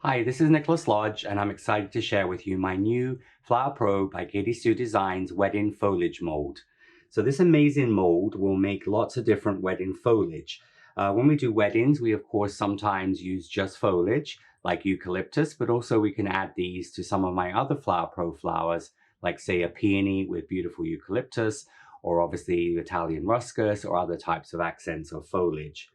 Hi, this is Nicholas Lodge, and I'm excited to share with you my new Flower Pro by Katy Sue Designs Wedding Foliage mold. So this amazing mold will make lots of different wedding foliage. When we do weddings, we of course sometimes use just foliage like eucalyptus, but also we can add these to some of my other Flower Pro flowers, like say a peony with beautiful eucalyptus, or obviously Italian Ruscus or other types of accents of foliage.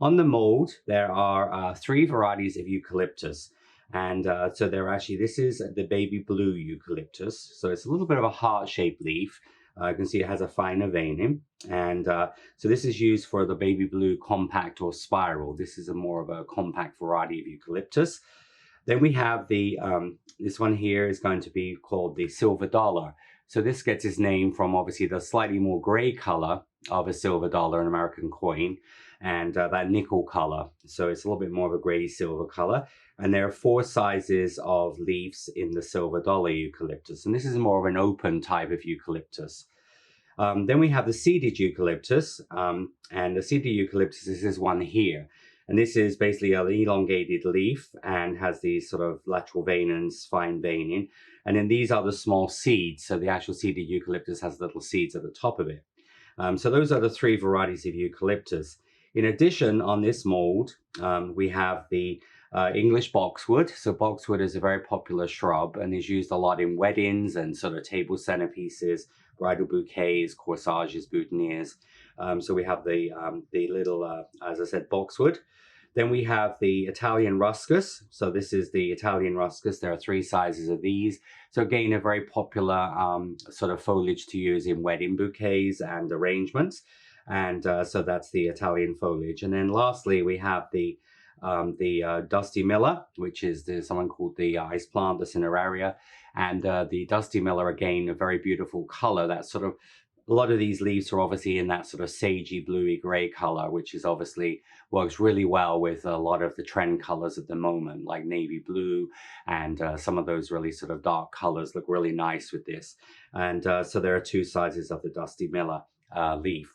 On the mold, there are three varieties of eucalyptus. And so they're actually, this is the baby blue eucalyptus. So it's a little bit of a heart-shaped leaf. You can see it has a finer veining. And so this is used for the baby blue compact or spiral. This is a more of a compact variety of eucalyptus. Then we have the, this one here is going to be called the silver dollar. So this gets its name from obviously the slightly more gray color of a silver dollar, an American coin, and that nickel color. So it's a little bit more of a gray silver color. And there are four sizes of leaves in the silver dollar eucalyptus. And this is more of an open type of eucalyptus. Then we have the seeded eucalyptus. And the seeded eucalyptus is this one here. And this is basically an elongated leaf and has these sort of lateral vein and fine veining. And then these are the small seeds. So the actual seeded eucalyptus has little seeds at the top of it. So those are the three varieties of eucalyptus. In addition, on this mold, we have the English boxwood. So boxwood is a very popular shrub and is used a lot in weddings and sort of table centerpieces, bridal bouquets, corsages, boutonnieres. So we have the little, as I said, boxwood. Then we have the Italian Ruscus. So this is the Italian Ruscus. There are three sizes of these. So again, a very popular sort of foliage to use in wedding bouquets and arrangements. And so that's the Italian foliage. And then lastly, we have the Dusty Miller, which is someone called the ice plant, the cineraria. And the Dusty Miller, again, a very beautiful color. That sort of, a lot of these leaves are obviously in that sort of sagey, bluey gray color, which is obviously works really well with a lot of the trend colors at the moment, like navy blue, and some of those really sort of dark colors look really nice with this. And so there are two sizes of the Dusty Miller leaf.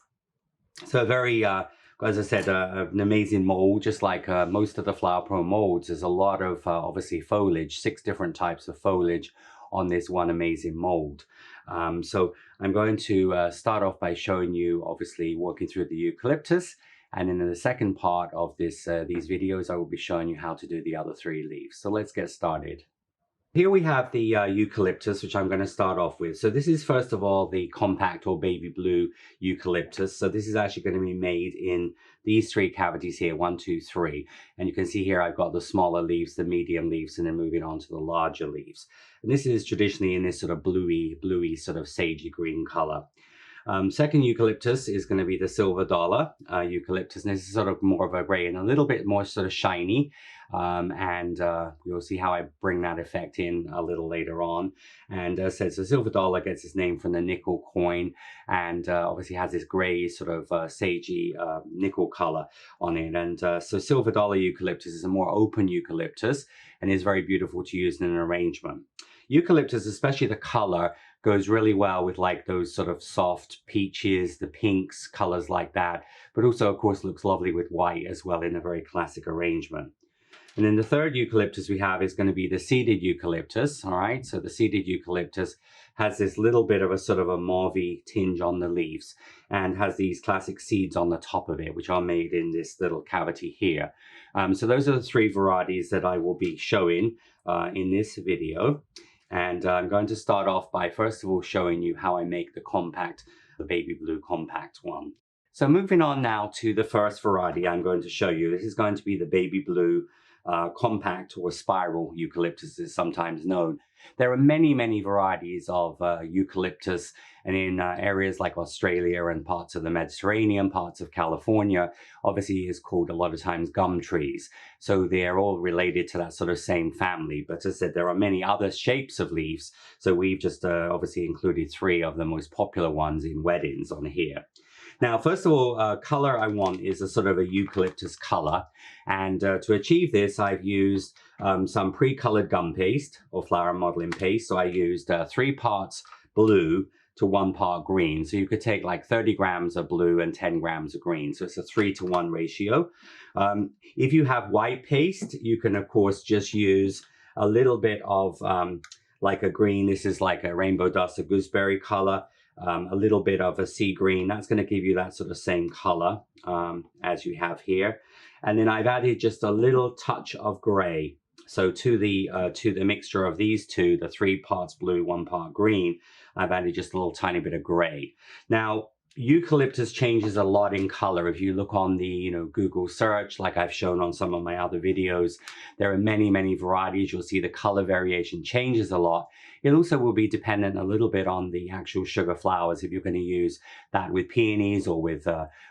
So very, as I said, an amazing mold, just like most of the Flower Pro molds. There's a lot of obviously foliage, 6 different types of foliage on this one amazing mold. So I'm going to start off by showing you, obviously, walking through the eucalyptus. And then in the second part of these videos, I will be showing you how to do the other 3 leaves. So let's get started. Here we have the eucalyptus, which I'm going to start off with. So this is, first of all, the compact or baby blue eucalyptus. So this is actually going to be made in these 3 cavities here, 1, 2, 3. And you can see here I've got the smaller leaves, the medium leaves, and then moving on to the larger leaves. And this is traditionally in this sort of bluey sort of sagey green color. Second eucalyptus is going to be the silver dollar eucalyptus, and this is sort of more of a gray and a little bit more sort of shiny. You'll see how I bring that effect in a little later on. And as I said, so silver dollar gets its name from the nickel coin, and obviously has this gray sort of sagey nickel color on it. And so silver dollar eucalyptus is a more open eucalyptus and is very beautiful to use in an arrangement. Eucalyptus, especially the color, goes really well with like those sort of soft peaches, the pinks, colors like that, but also of course looks lovely with white as well in a very classic arrangement. And then the third eucalyptus we have is going to be the seeded eucalyptus. All right, so the seeded eucalyptus has this little bit of a sort of a mauvey tinge on the leaves and has these classic seeds on the top of it, which are made in this little cavity here. So those are the 3 varieties that I will be showing in this video. And I'm going to start off by first of all showing you how I make the compact, the baby blue compact one. So moving on now to the first variety I'm going to show you. This is going to be the baby blue compact or spiral eucalyptus, is sometimes known. There are many, many varieties of eucalyptus, and in areas like Australia and parts of the Mediterranean, parts of California, obviously is called a lot of times gum trees. So they're all related to that sort of same family. But as I said, there are many other shapes of leaves. So we've just obviously included 3 of the most popular ones in weddings on here. Now, first of all, color I want is a sort of a eucalyptus color. And to achieve this, I've used some pre-colored gum paste or flower modeling paste. So I used 3 parts blue to 1 part green. So you could take like 30 grams of blue and 10 grams of green. So it's a 3-to-1 ratio. If you have white paste, you can of course just use a little bit of like a green. This is like a rainbow dust, a gooseberry color, a little bit of a sea green. That's going to give you that sort of same color as you have here. And then I've added just a little touch of gray. So to the mixture of these two, the 3 parts blue, 1 part green, I've added just a little tiny bit of gray. Now, eucalyptus changes a lot in color. If you look on the Google search, like I've shown on some of my other videos, there are many varieties. You'll see the color variation changes a lot. It also will be dependent a little bit on the actual sugar flowers. If you're going to use that with peonies or with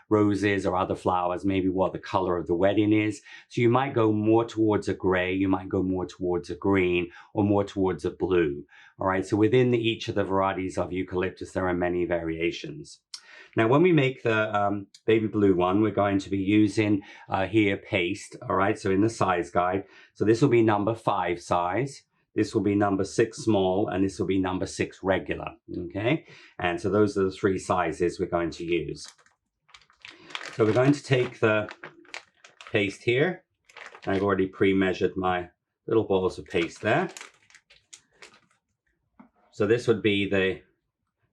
roses or other flowers, maybe what the color of the wedding is. So you might go more towards a gray, you might go more towards a green, or more towards a blue. All right, so within each of the varieties of eucalyptus, there are many variations. Now, when we make the baby blue one, we're going to be using here paste, all right? So in the size guide, so this will be number 5 size, this will be number 6 small, and this will be number 6 regular, okay? And so those are the 3 sizes we're going to use. So we're going to take the paste here. I've already pre-measured my little balls of paste there. So this would be the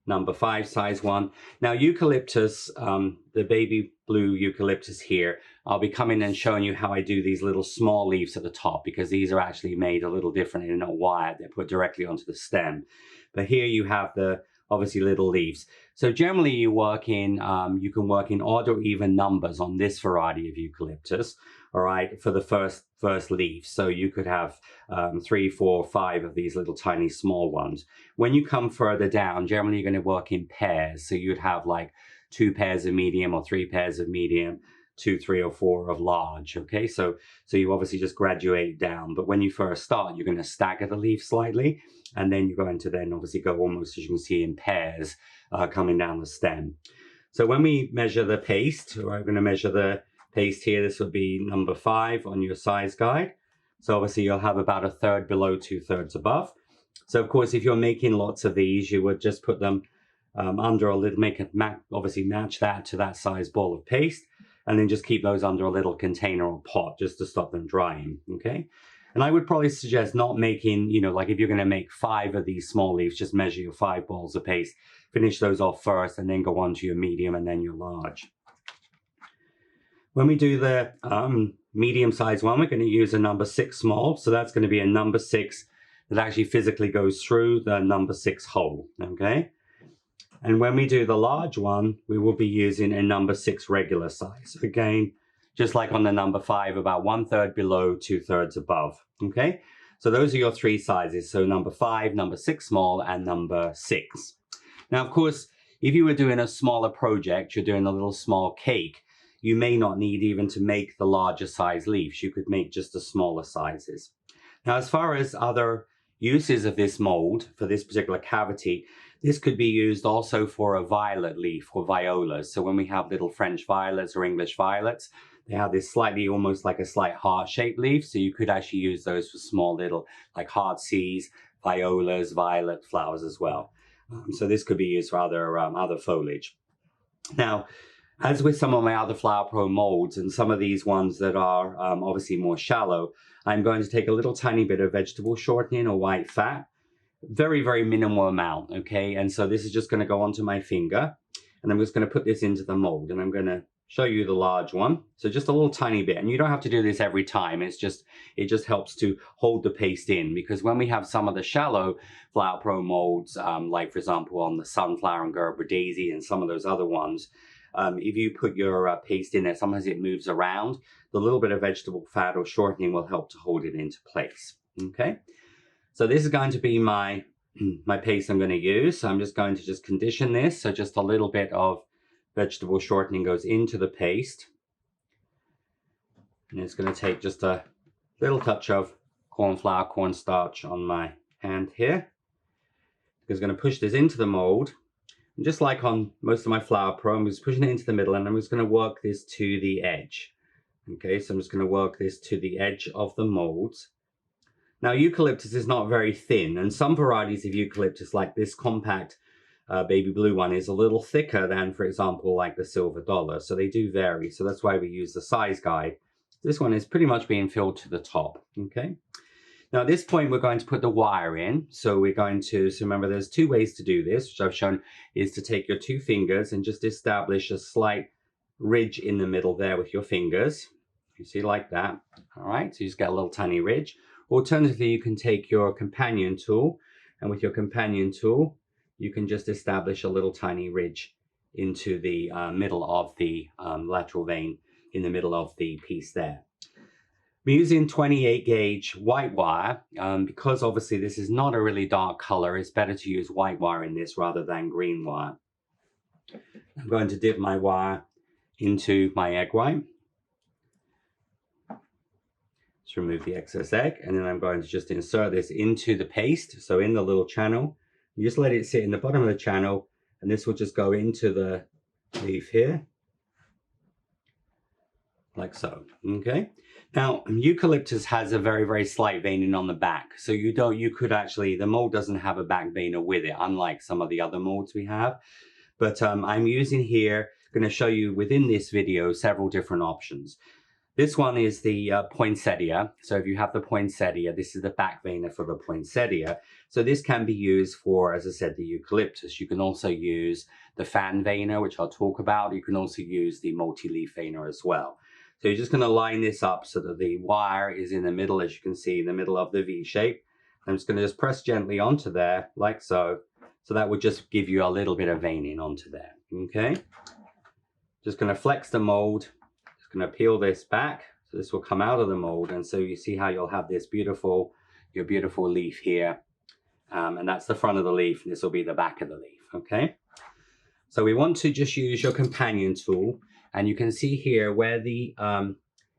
number 5 size one. Now eucalyptus, the baby blue eucalyptus here, I'll be coming and showing you how I do these little small leaves at the top, because these are actually made a little different and not wired. They're put directly onto the stem. But here you have the obviously little leaves. So generally you can work in odd or even numbers on this variety of eucalyptus, all right, for the first leaf. So you could have 3, 4, 5 of these little tiny small ones. When you come further down, generally you're going to work in pairs. So you'd have like 2 pairs of medium or 3 pairs of medium, 2, 3, or 4 of large. Okay, so you obviously just graduate down. But when you first start, you're going to stagger the leaf slightly, and then you're going to then obviously go almost, as you can see, in pairs coming down the stem. So when we measure the paste, we're going to measure the paste here. This would be number 5 on your size guide. So obviously you'll have about 1/3 below, 2/3 above. So of course, if you're making lots of these, you would just put them under a little, obviously match that to that size ball of paste, and then just keep those under a little container or pot just to stop them drying, okay? And I would probably suggest not making, like if you're going to make 5 of these small leaves, just measure your 5 balls of paste, finish those off first, and then go on to your medium and then your large. When we do the medium size one, we're going to use a number 6 small. So that's going to be a number 6 that actually physically goes through the number 6 hole, okay? And when we do the large one, we will be using a number 6 regular size. Again, just like on the number 5, about 1/3 below, 2/3 above, okay? So those are your 3 sizes. So number 5, number 6 small, and number 6. Now, of course, if you were doing a smaller project, you're doing a little small cake, you may not need even to make the larger size leaves. You could make just the smaller sizes. Now, as far as other uses of this mold for this particular cavity, this could be used also for a violet leaf or violas. So when we have little French violets or English violets, they have this slightly, almost like a slight heart-shaped leaf. So you could actually use those for small little, like heartsease, violas, violet flowers as well. So this could be used for other foliage. Now, as with some of my other Flower Pro molds and some of these ones that are obviously more shallow, I'm going to take a little tiny bit of vegetable shortening or white fat, very minimal amount, okay? And so this is just going to go onto my finger, and I'm just going to put this into the mold, and I'm going to show you the large one. So just a little tiny bit, and you don't have to do this every time. It just helps to hold the paste in, because when we have some of the shallow Flower Pro molds, like for example on the sunflower and Gerber daisy and some of those other ones, if you put your paste in there, sometimes it moves around. The little bit of vegetable fat or shortening will help to hold it into place, okay? So this is going to be my paste I'm going to use. So I'm just going to condition this. So just a little bit of vegetable shortening goes into the paste. And it's going to take just a little touch of cornstarch on my hand here. I'm going to push this into the mold. And just like on most of my Flower Pro, I'm just pushing it into the middle, and I'm just going to work this to the edge. Okay, so I'm just going to work this to the edge of the molds. Now, eucalyptus is not very thin, and some varieties of eucalyptus, like this compact baby blue one is a little thicker than, for example, like the silver dollar. So they do vary. So that's why we use the size guide. This one is pretty much being filled to the top. Okay. Now at this point, we're going to put the wire in. So we're going to, so remember there's two ways to do this, which I've shown, is to take your two fingers and just establish a slight ridge in the middle there with your fingers. You see, like that. All right, so you just get a little tiny ridge. Alternatively, you can take your companion tool, and with your companion tool, you can just establish a little tiny ridge into the middle of the lateral vein in the middle of the piece there. I'm using 28 gauge white wire because obviously this is not a really dark color. It's better to use white wire in this rather than green wire. I'm going to dip my wire into my egg white. Just remove the excess egg, and then I'm going to just insert this into the paste. So in the little channel, you just let it sit in the bottom of the channel, and this will just go into the leaf here, like so. Okay. Now, eucalyptus has a very, very slight veining on the back. So you could actually, the mold doesn't have a back veiner with it, unlike some of the other molds we have. But I'm using here, going to show you within this video several different options. This one is the poinsettia. So if you have the poinsettia, this is the back veiner for the poinsettia. So this can be used for, as I said, the eucalyptus. You can also use the fan veiner, which I'll talk about. You can also use the multi-leaf veiner as well. So you're just going to line this up so that the wire is in the middle, as you can see, in the middle of the V shape. I'm just going to just press gently onto there, like so. So that would just give you a little bit of veining onto there, okay? Just going to flex the mold. Just going to peel this back. So this will come out of the mold. And so you see how you'll have this beautiful, your beautiful leaf here. And that's the front of the leaf, and this will be the back of the leaf, okay? So we want to just use your companion tool. And you can see here where the,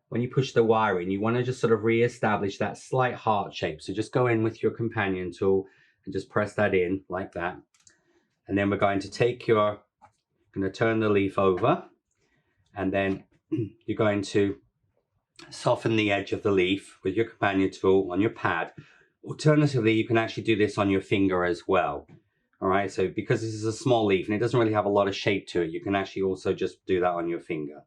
when you push the wire in, you want to just sort of re-establish that slight heart shape. So just go in with your companion tool and just press that in like that. And then we're going to take your, going to turn the leaf over, and then you're going to soften the edge of the leaf with your companion tool on your pad. Alternatively, you can actually do this on your finger as well. All right, so because this is a small leaf and it doesn't really have a lot of shape to it, you can actually also just do that on your finger.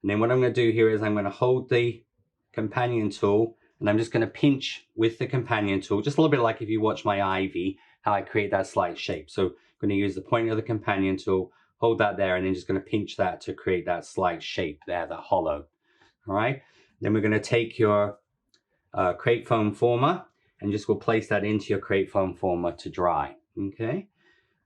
And then what I'm going to do here is I'm going to hold the companion tool, and I'm just going to pinch with the companion tool, just a little bit like if you watch my ivy, how I create that slight shape. So I'm going to use the point of the companion tool, hold that there, and then just going to pinch that to create that slight shape there, that hollow. All right, then we're going to take your crepe foam former and just will place that into your crepe foam former to dry. Okay,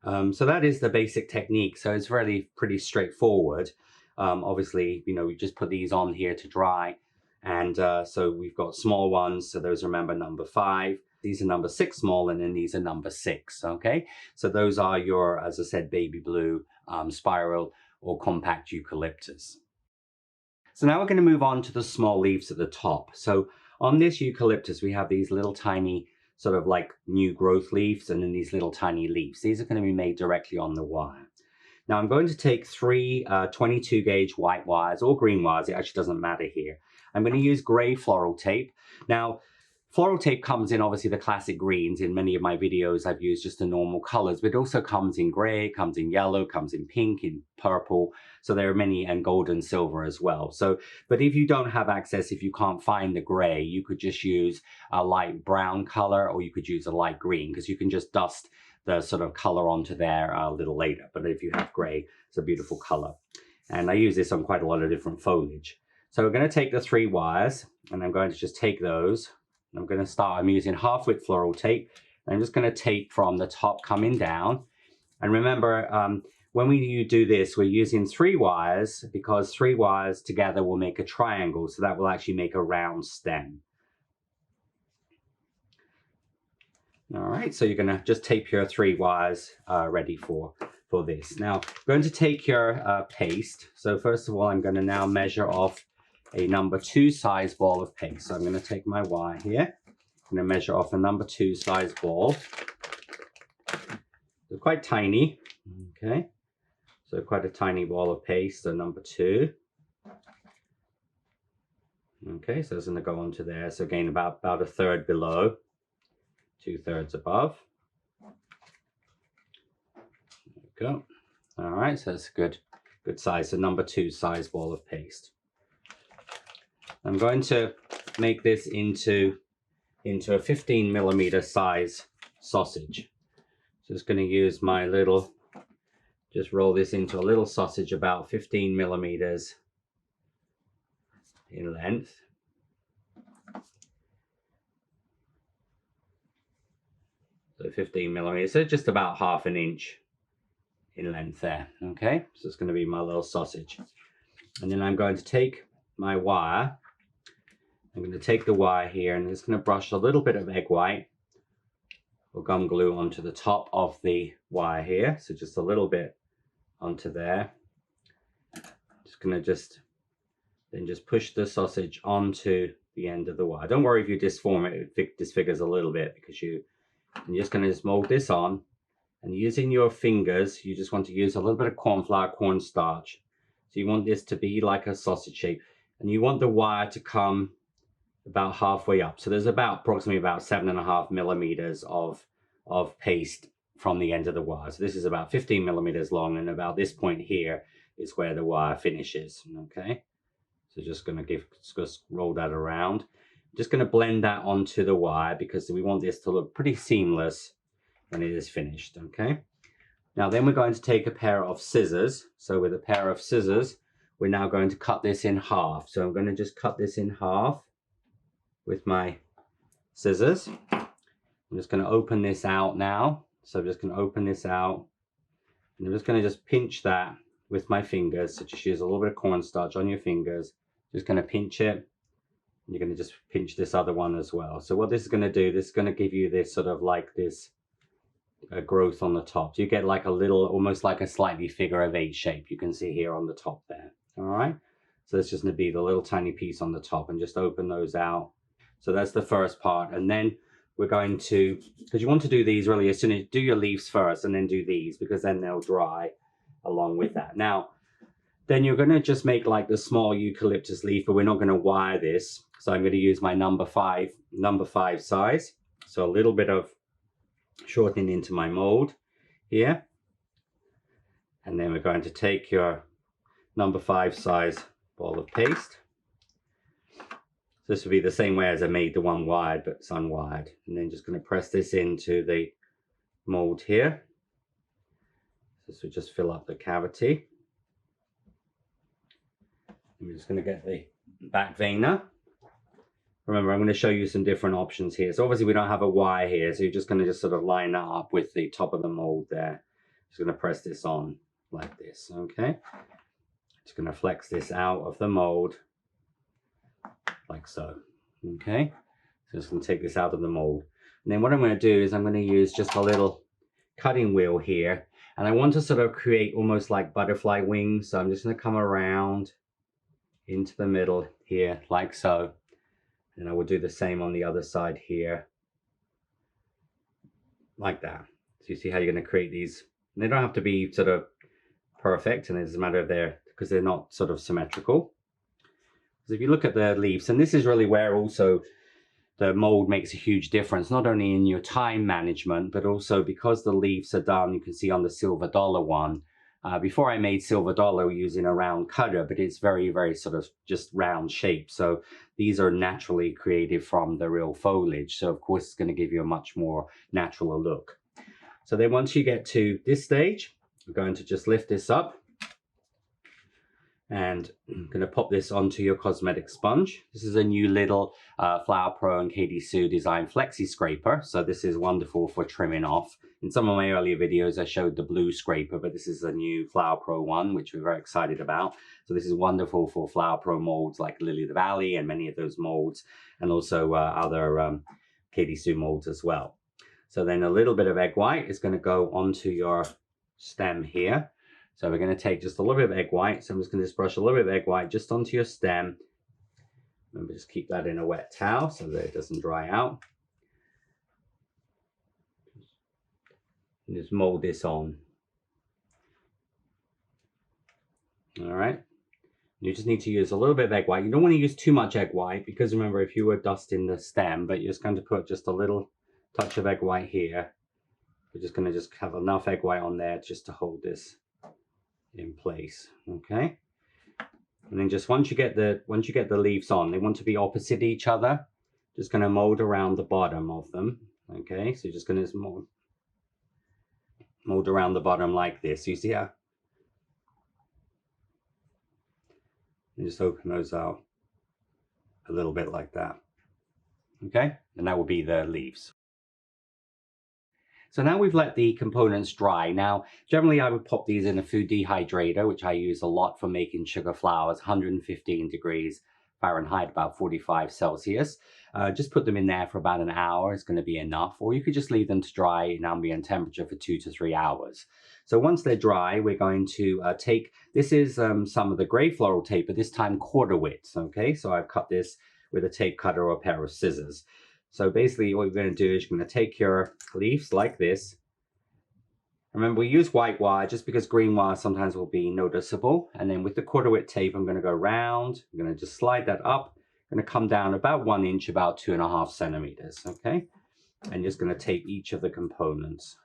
so that is the basic technique. So it's really pretty straightforward. Obviously, you know, we just put these on here to dry. And so we've got small ones. So those, remember, number 5. These are number 6 small, and then these are number 6. Okay, so those are your, as I said, baby blue, spiral or compact eucalyptus. So now we're going to move on to the small leaves at the top. So on this eucalyptus, we have these little tiny sort of like new growth leaves, and then these little tiny leaves. These are going to be made directly on the wire. Now I'm going to take 3 22 gauge white wires or green wires. It actually doesn't matter here. I'm going to use gray floral tape. Now, floral tape comes in obviously the classic greens. In many of my videos, I've used just the normal colors, but it also comes in gray, comes in yellow, comes in pink, in purple. So there are many, and gold and silver as well. So, but if you don't have access, if you can't find the gray, you could just use a light brown color, or you could use a light green, because you can just dust the sort of color onto there a little later. But if you have gray, it's a beautiful color. And I use this on quite a lot of different foliage. So we're going to take the 3 wires, and I'm going to just take those. I'm going to start, I'm using half width floral tape. I'm just going to tape from the top coming down. And remember, when we do this, we're using 3 wires, because 3 wires together will make a triangle. So that will actually make a round stem. All right, so you're going to just tape your 3 wires ready for this. Now, I'm going to take your paste. So first of all, I'm going to now measure off a number 2 size ball of paste. So I'm going to take my wire here. I'm going to measure off a number 2 size ball. They're quite tiny. Okay, so quite a tiny ball of paste, so number 2. Okay, so it's going to go onto there. So again, about 1/3 below, 2/3 above. we go. All right, so that's a good size, a number 2 size ball of paste. I'm going to make this into a 15 millimeter size sausage. So just going to use my little, just roll this into a little sausage about 15 millimeters in length. So 15 millimeters, so just about ½ inch in length there. Okay, so it's going to be my little sausage. And then I'm going to take my wire. I'm going to take the wire here and just going to brush a little bit of egg white or gum glue onto the top of the wire here. So just a little bit onto there. Just going to then push the sausage onto the end of the wire. Don't worry if you disform it, it disfigures a little bit because you're just going to just mold this on. And using your fingers, you just want to use a little bit of corn flour, cornstarch. So you want this to be like a sausage shape. And you want the wire to come about halfway up. So there's approximately about 7.5 millimeters of paste from the end of the wire. So this is about 15 millimeters long, and about this point here is where the wire finishes. Okay, so just roll that around. Just going to blend that onto the wire because we want this to look pretty seamless when it is finished. Okay, now then we're going to take a pair of scissors. So with a pair of scissors, we're now going to cut this in half. So I'm going to just cut this in half with my scissors. I'm just going to open this out now. So I'm just going to open this out, and I'm just going to just pinch that with my fingers. So just use a little bit of cornstarch on your fingers. Just going to pinch it, and you're going to just pinch this other one as well. So what this is going to do, this is going to give you this sort of like this growth on the top. So you get like a little, almost like a slightly figure of 8 shape. You can see here on the top there. All right. So it's just going to be the little tiny piece on the top, and just open those out. So that's the first part. And then we're going to, because you want to do these really as soon as you do your leaves first, and then do these, because then they'll dry along with that. Now, then you're going to just make like the small eucalyptus leaf, but we're not going to wire this. So I'm going to use my number 5 size. So a little bit of shortening into my mold here. And then we're going to take your number 5 size ball of paste. So this will be the same way as I made the one wired, but it's unwired. And then just going to press this into the mold here. So this will just fill up the cavity. I'm just going to get the back veiner. Remember, I'm going to show you some different options here. So obviously we don't have a wire here, so you're just going to just sort of line that up with the top of the mold there. Just going to press this on like this, okay? Just going to flex this out of the mold like so, okay? So just going to take this out of the mold. And then what I'm going to do is I'm going to use just a little cutting wheel here, and I want to sort of create almost like butterfly wings. So I'm just going to come around into the middle here like so. And I will do the same on the other side here, like that. So you see how you're going to create these. And they don't have to be sort of perfect, and it's a matter of because they're not sort of symmetrical. Because if you look at the leaves, and this is really where also the mold makes a huge difference, not only in your time management, but also because the leaves are done, you can see on the silver dollar one. Before I made silver dollar, we're using a round cutter, but it's very, very sort of just round shape. So these are naturally created from the real foliage. So of course, it's going to give you a much more natural look. So then once you get to this stage, we're going to just lift this up. And I'm going to pop this onto your cosmetic sponge. This is a new little Flower Pro and Katy Sue Design Flexi Scraper. So this is wonderful for trimming off. In some of my earlier videos, I showed the blue scraper, but this is a new Flower Pro one, which we're very excited about. So this is wonderful for Flower Pro molds like Lily of the Valley and many of those molds, and also other Katy Sue molds as well. So then a little bit of egg white is going to go onto your stem here. So we're going to take just a little bit of egg white. So I'm just going to brush a little bit of egg white just onto your stem. Remember, just keep that in a wet towel so that it doesn't dry out. And just mold this on. All right. You just need to use a little bit of egg white. You don't want to use too much egg white, because remember, if you were dusting the stem, but you're just going to put just a little touch of egg white here. We're just going to just have enough egg white on there just to hold this in place, okay? And then just once you get the leaves on, they want to be opposite each other. Just going to mold around the bottom of them, okay? So you're just going to mold around the bottom like this. You see how? And just open those out a little bit like that, okay? And that will be the leaves. So now we've let the components dry. Now, generally I would pop these in a food dehydrator, which I use a lot for making sugar flowers, 115 degrees Fahrenheit, about 45 Celsius. Just put them in there for about an hour. It's going to be enough. Or you could just leave them to dry in ambient temperature for 2 to 3 hours. So once they're dry, we're going to take, this is some of the gray floral tape, but this time quarter width, okay? So I've cut this with a tape cutter or a pair of scissors. So basically what you're going to do is you're going to take your leaves like this. Remember, we use white wire just because green wire sometimes will be noticeable. And then with the quarter width tape, I'm going to go round. I'm going to just slide that up. I'm going to come down about 1 inch, about 2.5 centimeters, okay? And just going to tape each of the components.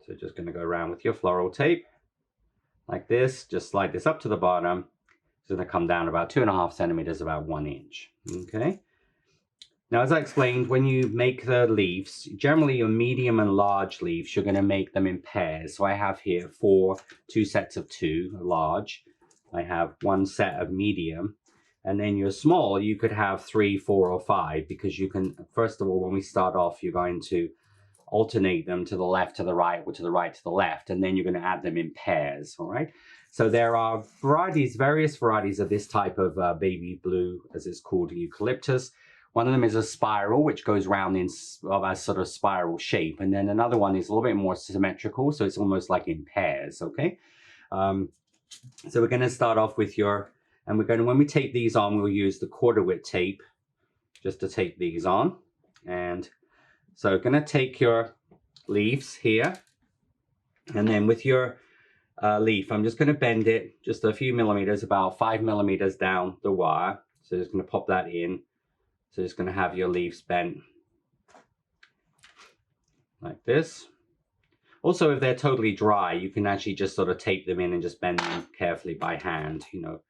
So just going to go around with your floral tape like this. Just slide this up to the bottom. It's going to come down about 2.5 centimeters, about 1 inch, okay? Now, as I explained, when you make the leaves, generally your medium and large leaves, you're going to make them in pairs. So I have here 2 sets of 2 large. I have 1 set of medium. And then your small, you could have 3, 4, or 5, because you can, first of all, when we start off, you're going to alternate them to the left, to the right, or to the right, to the left. And then you're going to add them in pairs, all right? So there are varieties, various varieties of this type of baby blue, as it's called, eucalyptus. One of them is a spiral, which goes round in a sort of spiral shape. And then another one is a little bit more symmetrical, so it's almost like in pairs, okay? So we're going to start off with and we're going to, when we tape these on, we'll use the quarter width tape just to tape these on. And so we're going to take your leaves here, and then with your leaf, I'm just going to bend it just a few millimeters, about 5 millimeters down the wire. So just going to pop that in. So just going to have your leaves bent like this. Also, if they're totally dry, you can actually just sort of tape them in and just bend them carefully by hand, you know.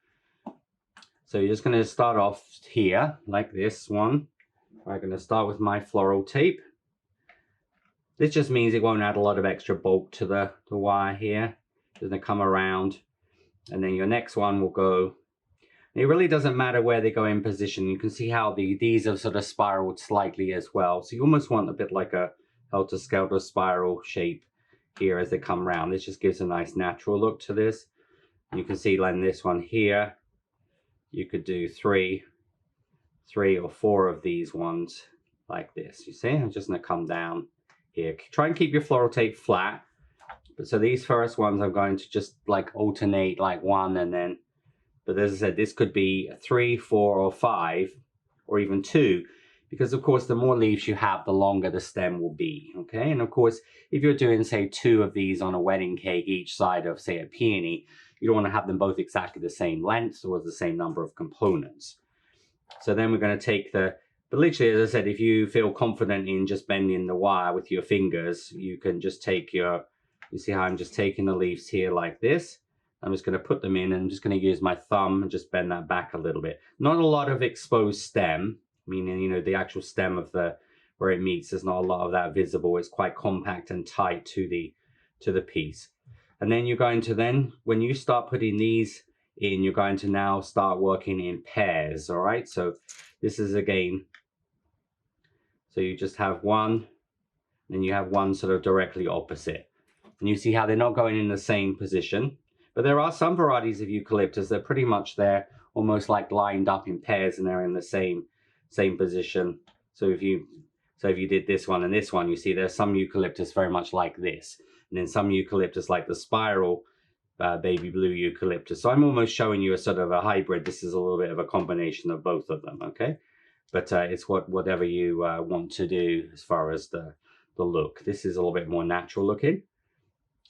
So you're just going to start off here like this one. I'm going to start with my floral tape. This just means it won't add a lot of extra bulk to the wire here. It's going to come around, and then your next one will go. It really doesn't matter where they go in position. You can see how these have sort of spiraled slightly as well. So you almost want a bit like a helter-skelter spiral shape here as they come around. This just gives a nice natural look to this. You can see like this one here, you could do three or 4 of these ones like this. You see, I'm just going to come down here. Try and keep your floral tape flat. But so these first ones I'm going to just like alternate like 1 and then. But as I said, this could be 3, 4, or 5, or even 2, because of course the more leaves you have, the longer the stem will be, okay? And of course, if you're doing, say, 2 of these on a wedding cake, each side of, say, a peony, you don't want to have them both exactly the same length or the same number of components. So then we're going to take but literally, as I said, if you feel confident in just bending the wire with your fingers, you can just take you see how I'm just taking the leaves here like this. I'm just going to put them in, and I'm just going to use my thumb and just bend that back a little bit. Not a lot of exposed stem, meaning, you know, the actual stem of where it meets, there's not a lot of that visible. It's quite compact and tight to the piece. And then you're going to when you start putting these in, you're going to now start working in pairs, all right? So this is again, so you just have one, and you have one sort of directly opposite. And you see how they're not going in the same position. But there are some varieties of eucalyptus that pretty much they're almost like lined up in pairs, and they're in the same position. So if you did this one and this one, you see there's some eucalyptus very much like this, and then some eucalyptus like the spiral baby blue eucalyptus. So I'm almost showing you a sort of a hybrid. This is a little bit of a combination of both of them, okay? But it's whatever you want to do as far as the look. This is a little bit more natural looking,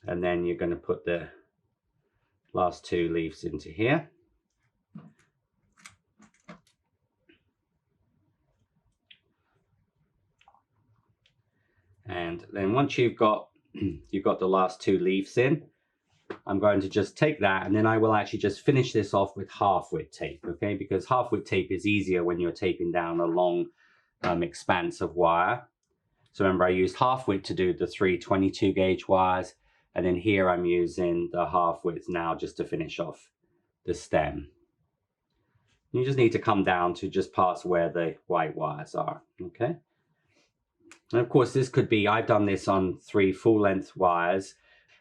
and then you're going to put the last 2 leaves into here. And then once you've got the last 2 leaves in, I'm going to just take that, and then I will actually just finish this off with half-width tape, okay? Because half-width tape is easier when you're taping down a long expanse of wire. So remember, I used half-width to do the 3 22 gauge wires, and then here I'm using the half-width now just to finish off the stem. You just need to come down to just past where the white wires are, okay? And of course, this could be, I've done this on 3 full-length wires.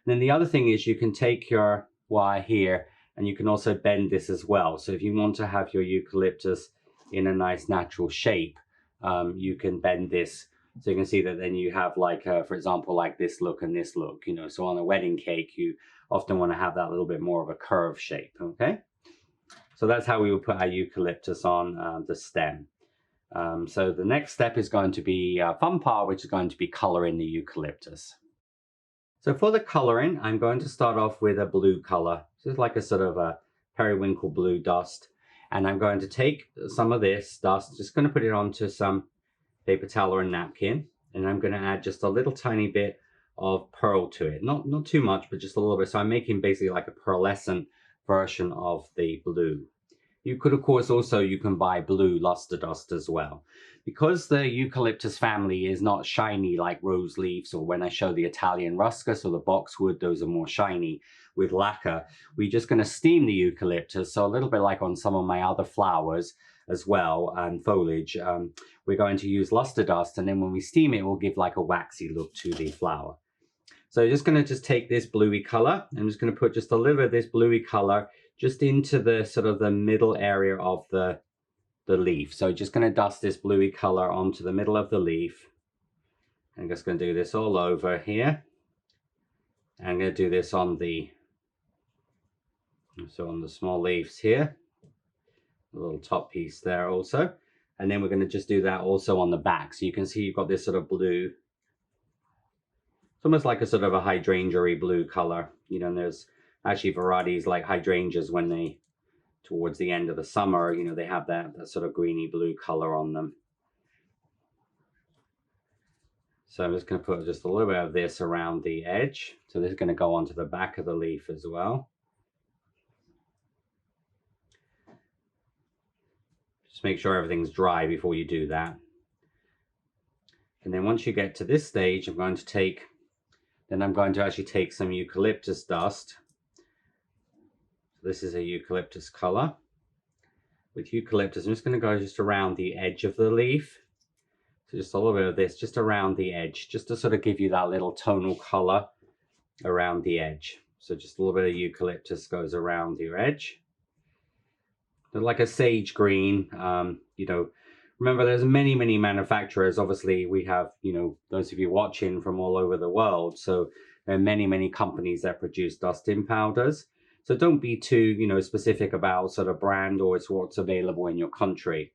And then the other thing is you can take your wire here and you can also bend this as well. So if you want to have your eucalyptus in a nice natural shape, you can bend this. So you can see that then you have like, for example, like this look and this look, you know. So on a wedding cake, you often want to have that little bit more of a curved shape, okay? So that's how we would put our eucalyptus on the stem. So the next step is going to be a fun part, which is going to be coloring the eucalyptus. So for the coloring, I'm going to start off with a blue color. This is like a sort of a periwinkle blue dust. And I'm going to take some of this dust, just going to put it onto some paper towel or a napkin. And I'm going to add just a little tiny bit of pearl to it. Not too much, but just a little bit. So I'm making basically like a pearlescent version of the blue. You could, of course, also, you can buy blue luster dust as well. Because the eucalyptus family is not shiny like rose leaves, or when I show the Italian Ruscus or the Boxwood, those are more shiny with lacquer. We're just going to steam the eucalyptus. So a little bit like on some of my other flowers as well, and foliage, we're going to use luster dust. And then when we steam it, we'll give like a waxy look to the flower. So I'm just going to take this bluey color. I'm just going to put just a little bit of this bluey color just into the sort of the middle area of the leaf. So just going to dust this bluey color onto the middle of the leaf. I'm just going to do this all over here. I'm going to do this on the small leaves here. A little top piece there also. And then we're going to just do that also on the back. So you can see you've got this sort of blue. It's almost like a sort of a hydrangea-y blue color. You know, and there's actually varieties like hydrangeas when they, towards the end of the summer, you know, they have that sort of greeny blue color on them. So I'm just going to put just a little bit of this around the edge. So this is going to go onto the back of the leaf as well. Just make sure everything's dry before you do that. And then once you get to this stage, I'm going to actually take some eucalyptus dust. This is a eucalyptus color. With eucalyptus, I'm just going to go just around the edge of the leaf. So just a little bit of this, just around the edge, just to sort of give you that little tonal color around the edge. So just a little bit of eucalyptus goes around your edge. They're like a sage green, you know. Remember, there's many manufacturers. Obviously, we have, you know, those of you watching from all over the world. So there are many companies that produce dust-in powders. So don't be too, you know, specific about sort of brand or it's what's available in your country.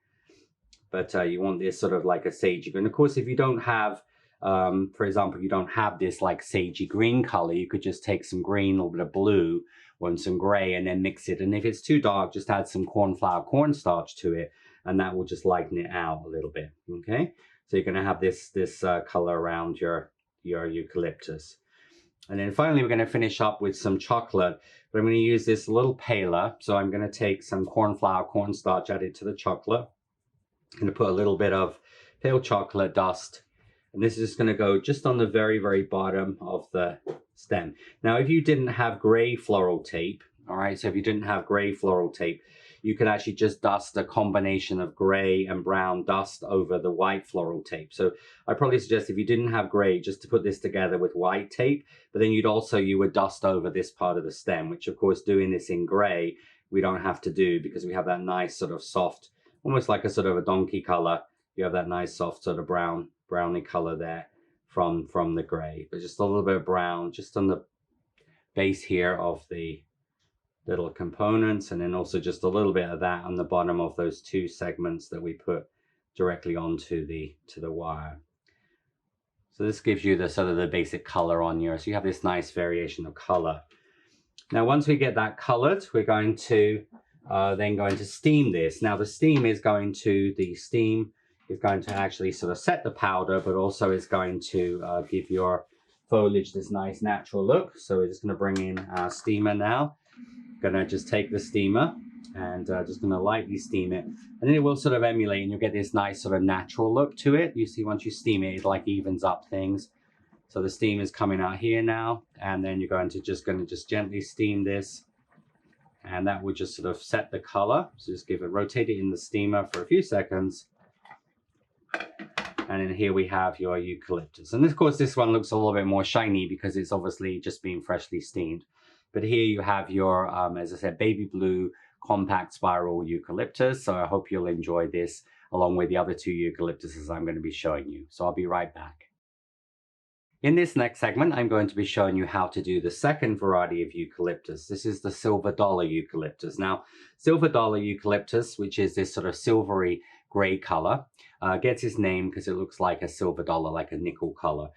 But you want this sort of like a sagey green. And of course, if you don't have, for example, you don't have this like sagey green color, you could just take some green, a little bit of blue, or some gray, and then mix it. And if it's too dark, just add some cornstarch to it, and that will just lighten it out a little bit. Okay, so you're going to have this color around your eucalyptus. And then finally, we're going to finish up with some chocolate, but I'm going to use this a little paler. So I'm going to take some cornstarch, add it to the chocolate. I'm going to put a little bit of pale chocolate dust, and this is just going to go just on the very bottom of the stem. Now, if you didn't have gray floral tape, all right, so if you didn't have gray floral tape, you could actually just dust a combination of gray and brown dust over the white floral tape. So I probably suggest if you didn't have gray, just to put this together with white tape, but then you would dust over this part of the stem, which of course doing this in gray, we don't have to do because we have that nice sort of soft, almost like a sort of a donkey color. You have that nice soft sort of browny color there from the gray, but just a little bit of brown just on the base here of the little components, and then also just a little bit of that on the bottom of those 2 segments that we put directly onto the wire. So this gives you the sort of the basic color on yours. So you have this nice variation of color. Now, once we get that colored, we're going to then steam this. Now, the steam is going to actually sort of set the powder, but also is going to give your foliage this nice natural look. So we're just going to bring in our steamer now. Going to just take the steamer and just going to lightly steam it, and then it will sort of emulate and you'll get this nice sort of natural look to it. You see, once you steam it, it like evens up things. So the steam is coming out here now, and then you're going to just gently steam this, and that will just sort of set the color. So just rotate it in the steamer for a few seconds. And then here we have your eucalyptus. And of course, this one looks a little bit more shiny because it's obviously just been freshly steamed. But here you have your, as I said, baby blue compact spiral eucalyptus. So I hope you'll enjoy this along with the other two eucalyptuses I'm going to be showing you. So I'll be right back. In this next segment, I'm going to be showing you how to do the second variety of eucalyptus. This is the silver dollar eucalyptus. Now, silver dollar eucalyptus, which is this sort of silvery gray color, gets its name because it looks like a silver dollar, like a nickel color.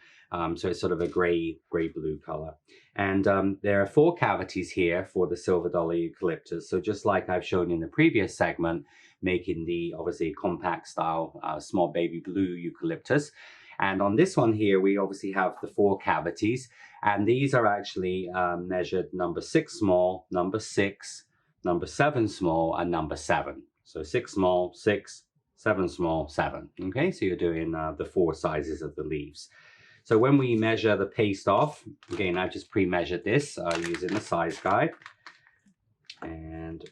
So it's sort of a gray blue color. And there are 4 cavities here for the silver dollar eucalyptus. So just like I've shown in the previous segment, making the obviously compact style small baby blue eucalyptus. And on this one here, we obviously have the 4 cavities, and these are actually measured number 6 small, number 6, number 7 small, and number 7. So 6 small, 6, 7 small, 7. Okay, so you're doing the 4 sizes of the leaves. So when we measure the paste off, again, I've just pre-measured this using the size guide. And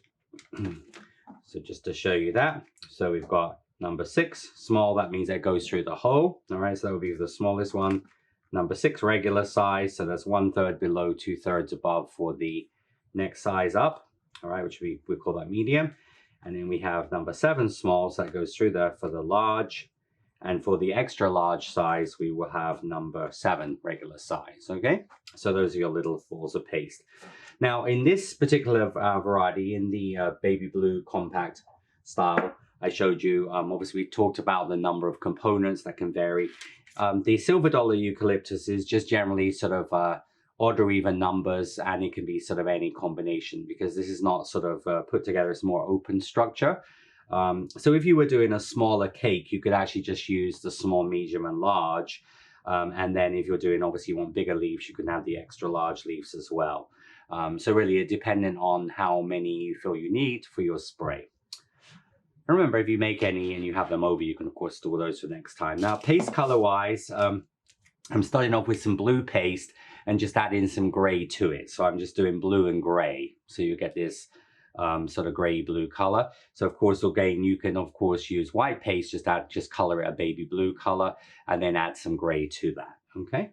so just to show you that, so we've got number 6 small, that means that goes through the hole. All right, so that would be the smallest one. Number 6 regular size, so that's 1/3 below, 2/3 above for the next size up. All right, which we call that medium. And then we have number 7 small, so that goes through there for the large. And for the extra large size, we will have number 7 regular size, okay? So those are your little balls of paste. Now, in this particular variety, in the baby blue compact style, I showed you, obviously we talked about the number of components that can vary. The silver dollar eucalyptus is just generally sort of odd or even numbers, and it can be sort of any combination because this is not sort of put together as more open structure. So if you were doing a smaller cake, you could actually just use the small, medium, and large. And then if you're doing, obviously you want bigger leaves, you can have the extra large leaves as well. So really dependent on how many you feel you need for your spray. And remember, if you make any and you have them over, you can of course store those for next time. Now, paste color wise, I'm starting off with some blue paste and just adding some gray to it. So I'm just doing blue and gray. So you get this sort of gray blue color. So of course, again, you can of course use white paste, just color it a baby blue color and then add some gray to that. Okay.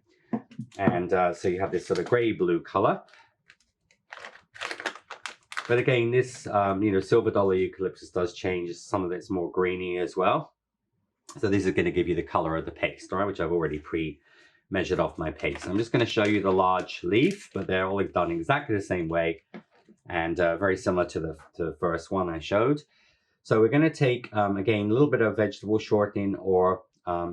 And so you have this sort of gray blue color. But again, this, you know, silver dollar eucalyptus does change. Some of it's more greeny as well. So these are going to give you the color of the paste, all right, which I've already pre-measured off my paste. I'm just going to show you the large leaf, but they're all done exactly the same way and very similar to the first one I showed. So we're going to take, again, a little bit of vegetable shortening or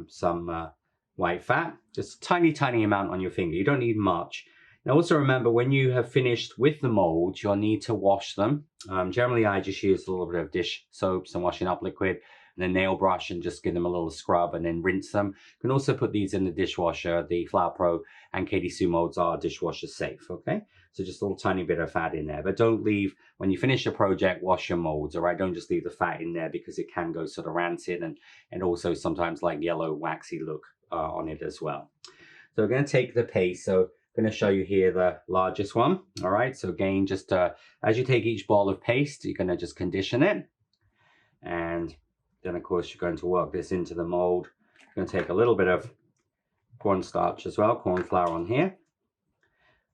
some white fat, just a tiny, tiny amount on your finger. You don't need much. Now also remember, when you have finished with the molds, you'll need to wash them. Generally, I just use a little bit of dish soaps and washing up liquid and a nail brush and just give them a little scrub and then rinse them. You can also put these in the dishwasher. The Flower Pro and Katy Sue molds are dishwasher safe, okay? So just a little tiny bit of fat in there. But don't leave, when you finish your project, wash your molds, all right? Don't just leave the fat in there because it can go sort of rancid and also sometimes like yellow waxy look on it as well. So we're going to take the paste. So I'm going to show you here the largest one. All right, so again, just as you take each ball of paste, you're going to just condition it. And then, of course, you're going to work this into the mold. You're going to take a little bit of cornstarch as well, corn flour on here.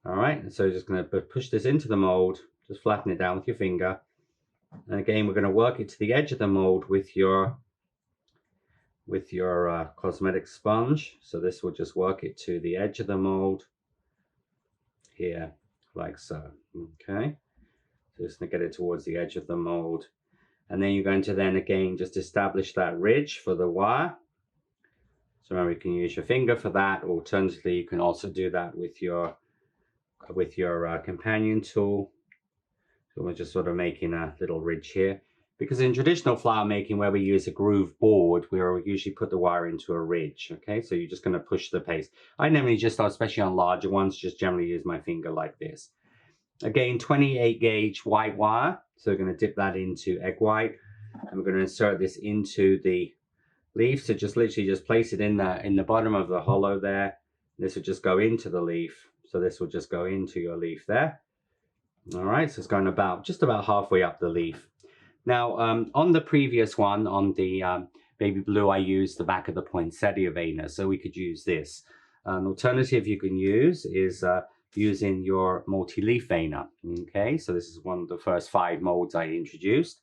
All right, and so you're just going to push this into the mold, just flatten it down with your finger. And again, we're going to work it to the edge of the mold with your cosmetic sponge. So this will just work it to the edge of the mold here, like so. Okay, so just going to get it towards the edge of the mold, and then you're going to then again just establish that ridge for the wire. So remember, you can use your finger for that. Alternatively, you can also do that with your companion tool. So we're just sort of making a little ridge here. Because in traditional flower making, where we use a groove board, we usually put the wire into a ridge, okay? So you're just going to push the paste. I normally just, especially on larger ones, just generally use my finger like this. Again, 28 gauge white wire. So we're going to dip that into egg white, and we're going to insert this into the leaf. So just literally just place it in the bottom of the hollow there. This will just go into the leaf. So this will just go into your leaf there. All right, so it's going just about halfway up the leaf. Now, on the previous one, on the baby blue, I used the back of the poinsettia veiner, so we could use this. An alternative you can use is using your multi-leaf veiner. Okay, so this is one of the first 5 molds I introduced,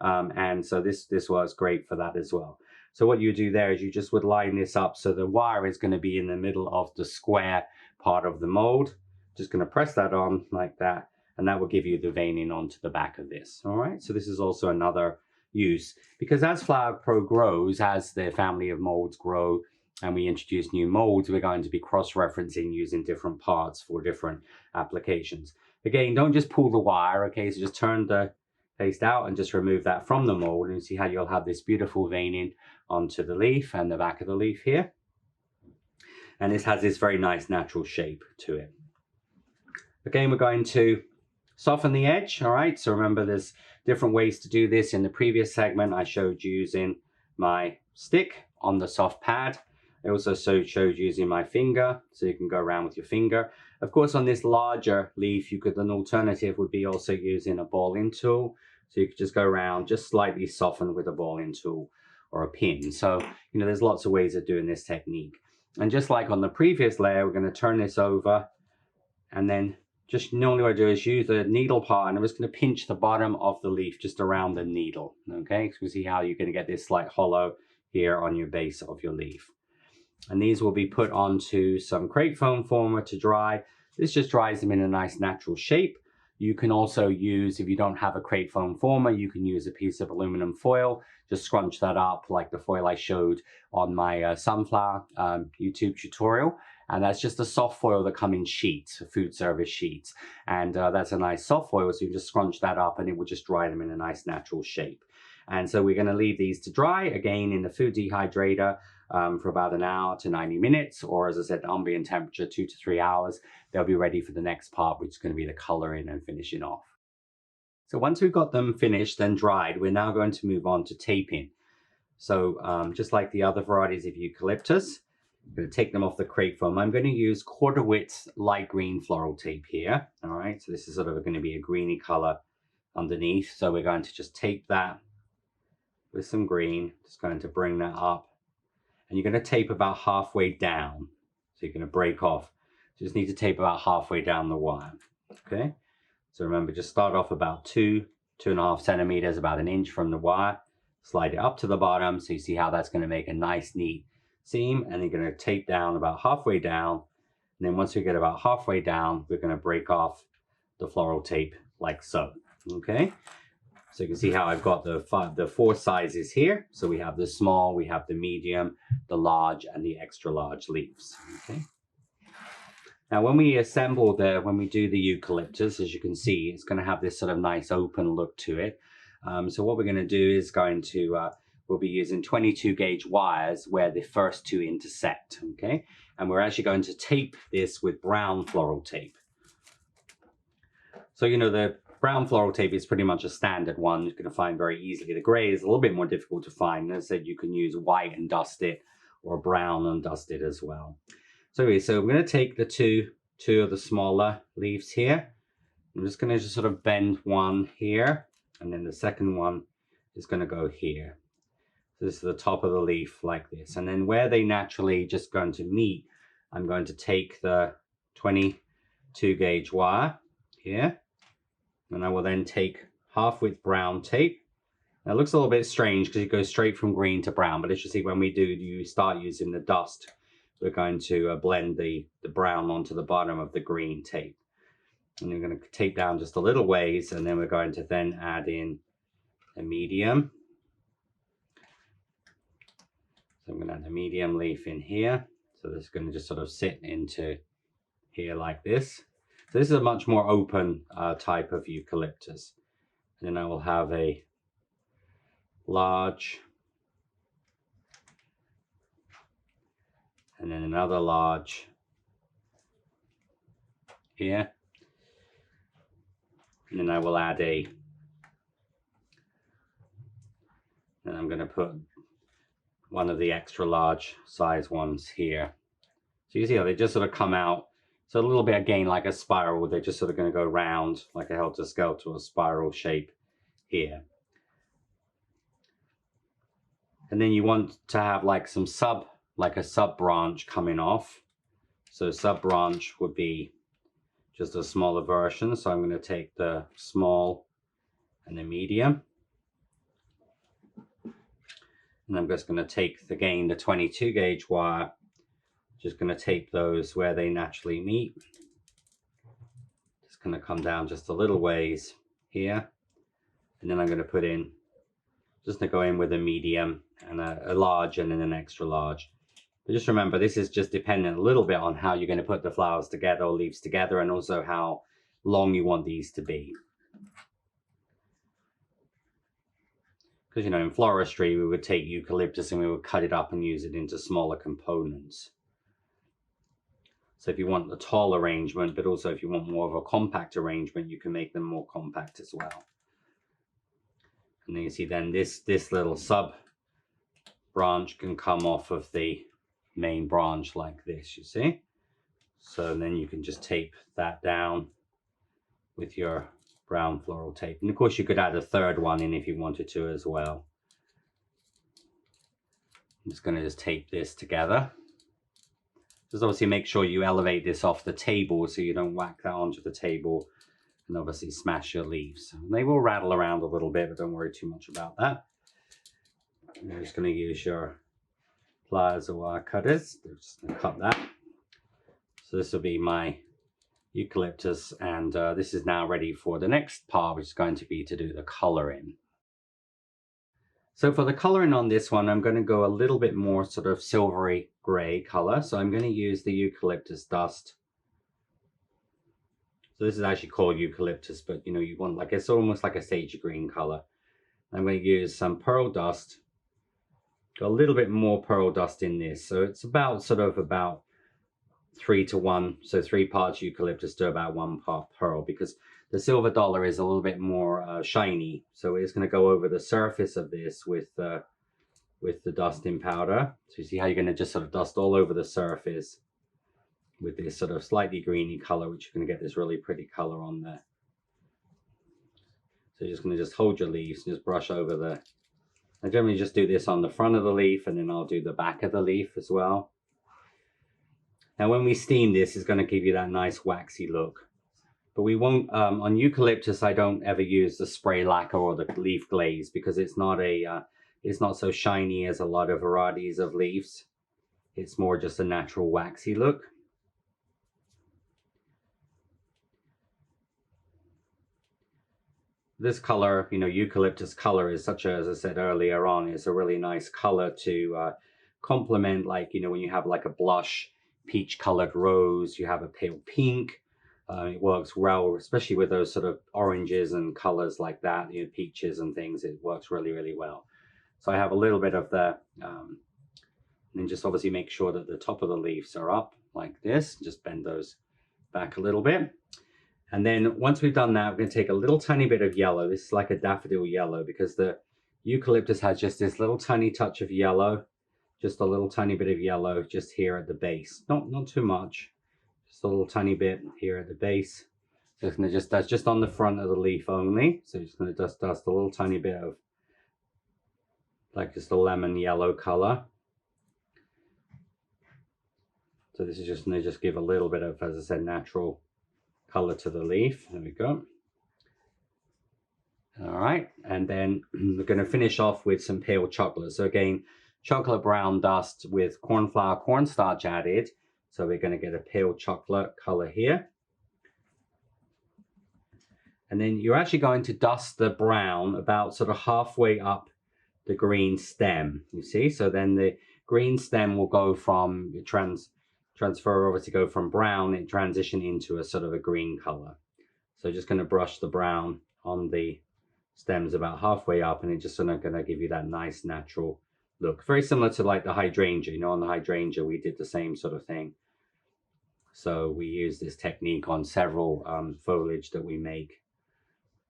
and so this works great for that as well. So what you do there is you just would line this up so the wire is going to be in the middle of the square part of the mold. Just going to press that on like that, and that will give you the veining onto the back of this. All right, so this is also another use, because as Flower Pro grows, as the family of molds grow, and we introduce new molds, we're going to be cross-referencing using different parts for different applications. Again, don't just pull the wire, okay? So just turn the paste out and just remove that from the mold, and you see how you'll have this beautiful veining onto the leaf and the back of the leaf here. And this has this very nice natural shape to it. Again, we're going to soften the edge, all right? So remember, there's different ways to do this. In the previous segment, I showed you using my stick on the soft pad. I also showed using my finger, so you can go around with your finger. Of course, on this larger leaf, an alternative would be also using a balling tool. So you could just go around, just slightly soften with a balling tool or a pin. So, there's lots of ways of doing this technique. And just like on the previous layer, we're going to turn this over, and then just normally what I do is use the needle part, and I'm just going to pinch the bottom of the leaf just around the needle, okay? So you see how you're going to get this slight hollow here on your base of your leaf. And these will be put onto some crepe foam former to dry. This just dries them in a nice natural shape. You can also use, if you don't have a crepe foam former, you can use a piece of aluminum foil. Just scrunch that up like the foil I showed on my sunflower YouTube tutorial. And that's just a soft foil that come in sheets, food service sheets. And that's a nice soft foil, so you just scrunch that up and it will just dry them in a nice natural shape. And so we're going to leave these to dry, again, in the food dehydrator for about an hour to 90 minutes, or as I said, ambient temperature, 2 to 3 hours. They'll be ready for the next part, which is going to be the coloring and finishing off. So once we've got them finished and dried, we're now going to move on to taping. So just like the other varieties of eucalyptus, I'm going to take them off the crepe foam. I'm going to use 1/4 width light green floral tape here. All right, so this is sort of going to be a greeny color underneath. So we're going to just tape that with some green. Just going to bring that up. And you're going to tape about halfway down. So you're going to break off. You just need to tape about halfway down the wire. Okay. So remember, just start off about 2.5 centimeters, about 1 inch from the wire. Slide it up to the bottom. So you see how that's going to make a nice, neat seam. And you're going to tape down about halfway down. And then once we get about halfway down, we're going to break off the floral tape like so. Okay. So you can see how I've got the 4 sizes here. So we have the small, we have the medium, the large, and the extra large leaves. Okay. Now when we assemble when we do the eucalyptus, as you can see, it's going to have this sort of nice open look to it. So what we're going to do is we'll be using 22 gauge wires where the first 2 intersect. Okay. And we're actually going to tape this with brown floral tape. So, the brown floral tape is pretty much a standard one you're going to find very easily. The gray is a little bit more difficult to find. As I said, you can use white and dust it, or brown and dust it as well. So anyway, so I'm going to take the two of the smaller leaves here. I'm just going to sort of bend one here, and then the second one is going to go here. So this is the top of the leaf like this. And then where they naturally just going to meet, I'm going to take the 22 gauge wire here. And I will then take half width brown tape. Now it looks a little bit strange because it goes straight from green to brown, but as you see, when you start using the dust, we're going to blend the brown onto the bottom of the green tape. And you're going to tape down just a little ways, and then we're going to then add in a medium. So I'm going to add a medium leaf in here. So this is going to just sort of sit into here like this. So this is a much more open type of eucalyptus. And then I will have a large, and then another large here, and then I will add and I'm going to put one of the extra large size ones here. So you see how they just sort of come out. So a little bit again like a spiral, they're just sort of going to go round like a helter-skelter, a spiral shape here. And then you want to have like some a sub branch coming off. So sub branch would be just a smaller version. So I'm going to take the small and the medium. And I'm just going to take, again, the 22 gauge wire, just going to tape those where they naturally meet. Just going to come down just a little ways here. And then I'm going to put in, just going to go in with a medium and a large and then an extra large. But just remember, this is just dependent a little bit on how you're going to put the flowers together or leaves together, and also how long you want these to be. Because, you know, in floristry, we would take eucalyptus and we would cut it up and use it into smaller components. So if you want a tall arrangement, but also if you want more of a compact arrangement, you can make them more compact as well. And then you see then this little sub branch can come off of the main branch like this, you see. So then you can just tape that down with your brown floral tape. And of course you could add a third one in if you wanted to as well. I'm just going to just tape this together. Just obviously make sure you elevate this off the table so you don't whack that onto the table and obviously smash your leaves. They will rattle around a little bit, but don't worry too much about that. You're just going to use your pliers or wire cutters. They're just going to cut that. So this will be my eucalyptus, and this is now ready for the next part, which is going to be to do the coloring. So for the coloring on this one, I'm going to go a little bit more sort of silvery gray color. So I'm going to use the eucalyptus dust. So this is actually called eucalyptus, but you know, you want like, it's almost like a sage green color. I'm going to use some pearl dust. Got a little bit more pearl dust in this. So it's about 3 to 1. So 3 parts eucalyptus to about 1 part pearl, because the silver dollar is a little bit more shiny. So it's going to go over the surface of this with the dusting powder. So you see how you're going to just sort of dust all over the surface with this sort of slightly greeny color, which you're going to get this really pretty color on there. So you're just going to just hold your leaves and just brush over the... I generally just do this on the front of the leaf, and then I'll do the back of the leaf as well. Now when we steam this, it's going to give you that nice waxy look. But we won't, on eucalyptus, I don't ever use the spray lacquer or the leaf glaze, because it's not so shiny as a lot of varieties of leaves. It's more just a natural waxy look. This color, you know, eucalyptus color is such a, as I said earlier on, is a really nice color to complement, like, you know, when you have like a blush peach colored rose, you have a pale pink. It works well, especially with those sort of oranges and colors like that, you know, peaches and things. It works really, really well. So I have a little bit of the, and then just obviously make sure that the top of the leaves are up like this. Just bend those back a little bit. And then once we've done that, we're going to take a little tiny bit of yellow. This is like a daffodil yellow, because the eucalyptus has just this little tiny touch of yellow, just a little tiny bit of yellow just here at the base. Not too much. Just a little tiny bit here at the base. So it's going to that's just on the front of the leaf only. So it's going to dust a little tiny bit of like just a lemon yellow color. So this is just going to just give a little bit of, as I said, natural color to the leaf. There we go. All right, and then we're going to finish off with some pale chocolate. So again, chocolate brown dust with cornflour cornstarch added. So we're going to get a pale chocolate color here. And then you're actually going to dust the brown about sort of halfway up the green stem, you see? So then the green stem will go from, transfer over to go from brown and transition into a sort of a green color. So just going to brush the brown on the stems about halfway up, and it's just sort of going to give you that nice natural look. Very similar to like the hydrangea. You know, on the hydrangea, we did the same sort of thing. So we use this technique on several foliage that we make.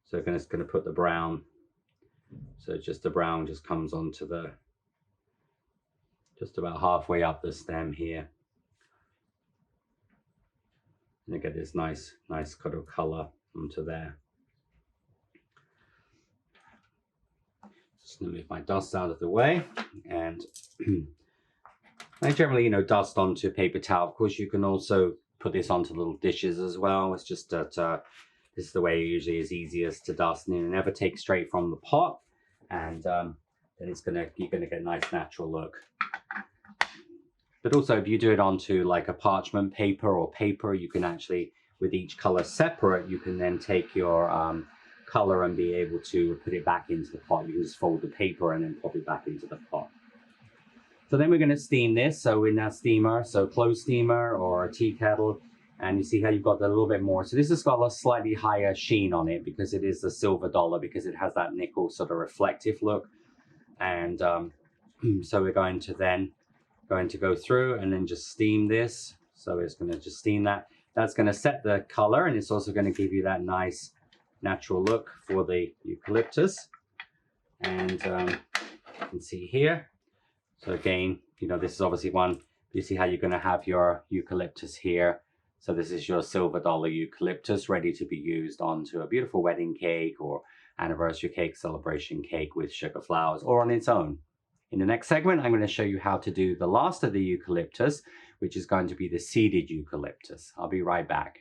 So I'm just going to put the brown. So just the brown just comes onto the, just about halfway up the stem here. And you get this nice kind of color onto there. Just gonna move my dust out of the way, and I generally, you know, dust onto paper towel. Of course, you can also put this onto little dishes as well. It's just that this is the way it usually is easiest to dust, and you never take straight from the pot, and then you're gonna get a nice natural look. But also, if you do it onto like a parchment paper or paper, you can actually, with each color separate, you can then take your color and be able to put it back into the pot. You can just fold the paper and then pop it back into the pot. So then we're going to steam this. So in that steamer, so closed steamer or a tea kettle, and you see how you've got a little bit more. So this has got a slightly higher sheen on it because it is a silver dollar, because it has that nickel sort of reflective look. And so we're going to go through and then just steam this. So it's going to just steam that. That's going to set the color, and it's also going to give you that nice natural look for the eucalyptus. And you can see here. So again, you know, this is obviously one, you see how you're going to have your eucalyptus here. So this is your silver dollar eucalyptus ready to be used onto a beautiful wedding cake or anniversary cake, celebration cake with sugar flowers, or on its own. In the next segment, I'm going to show you how to do the last of the eucalyptus, which is going to be the seeded eucalyptus. I'll be right back.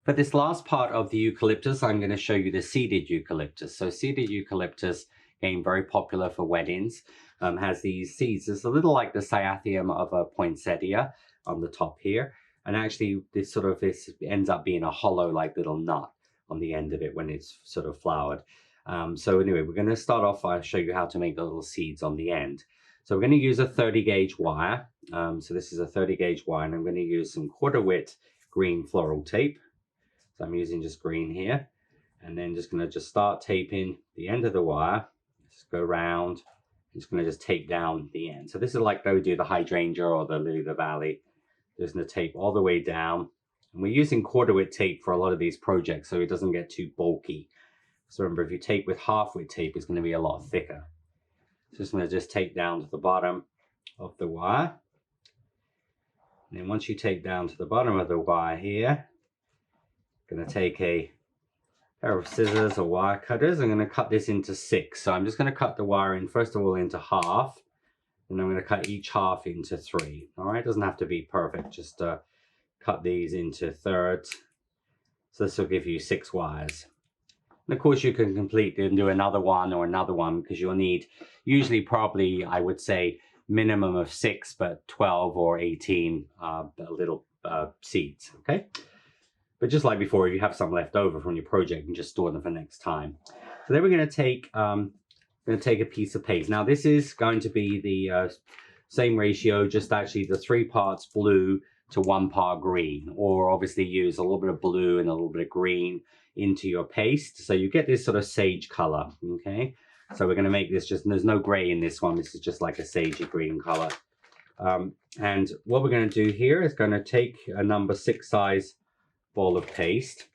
For this last part of the eucalyptus, I'm going to show you the seeded eucalyptus. So seeded eucalyptus, again, very popular for weddings, has these seeds. It's a little like the cyathium of a poinsettia on the top here. And actually, this ends up being a hollow like little nut on the end of it when it's sort of flowered. So anyway, we're going to start off, I'll show you how to make the little seeds on the end. So we're going to use a 30 gauge wire. So this is a 30 gauge wire, and I'm going to use some 1/4 width green floral tape. So I'm using just green here, and then just going to start taping the end of the wire. Just go around. I'm just going to just tape down the end. So this is like how we do the hydrangea or the lily of the valley. Just going to tape all the way down. And we're using 1/4 width tape for a lot of these projects, so it doesn't get too bulky. So remember, if you tape with 1/2 width tape, it's going to be a lot thicker. So just going to just tape down to the bottom of the wire. And then once you tape down to the bottom of the wire here, I'm going to take a pair of scissors or wire cutters. I'm going to cut this into 6. So I'm just going to cut the wire in, first of all, into half. And I'm going to cut each half into 3. All right, it doesn't have to be perfect. Just cut these into thirds. So this will give you 6 wires. And of course, you can complete and do another one, because you'll need usually probably, I would say, minimum of 6, but 12 or 18 little seeds. Okay. But just like before, if you have some left over from your project, you can just store them for next time. So then we're going to take a piece of paste. Now this is going to be the same ratio, just actually the 3 parts blue to 1 part green, or obviously use a little bit of blue and a little bit of green into your paste. So you get this sort of sage color, okay? So we're going to make this just, there's no gray in this one. This is just like a sagey green color. And what we're going to do here is going to take a number 6 size ball of paste.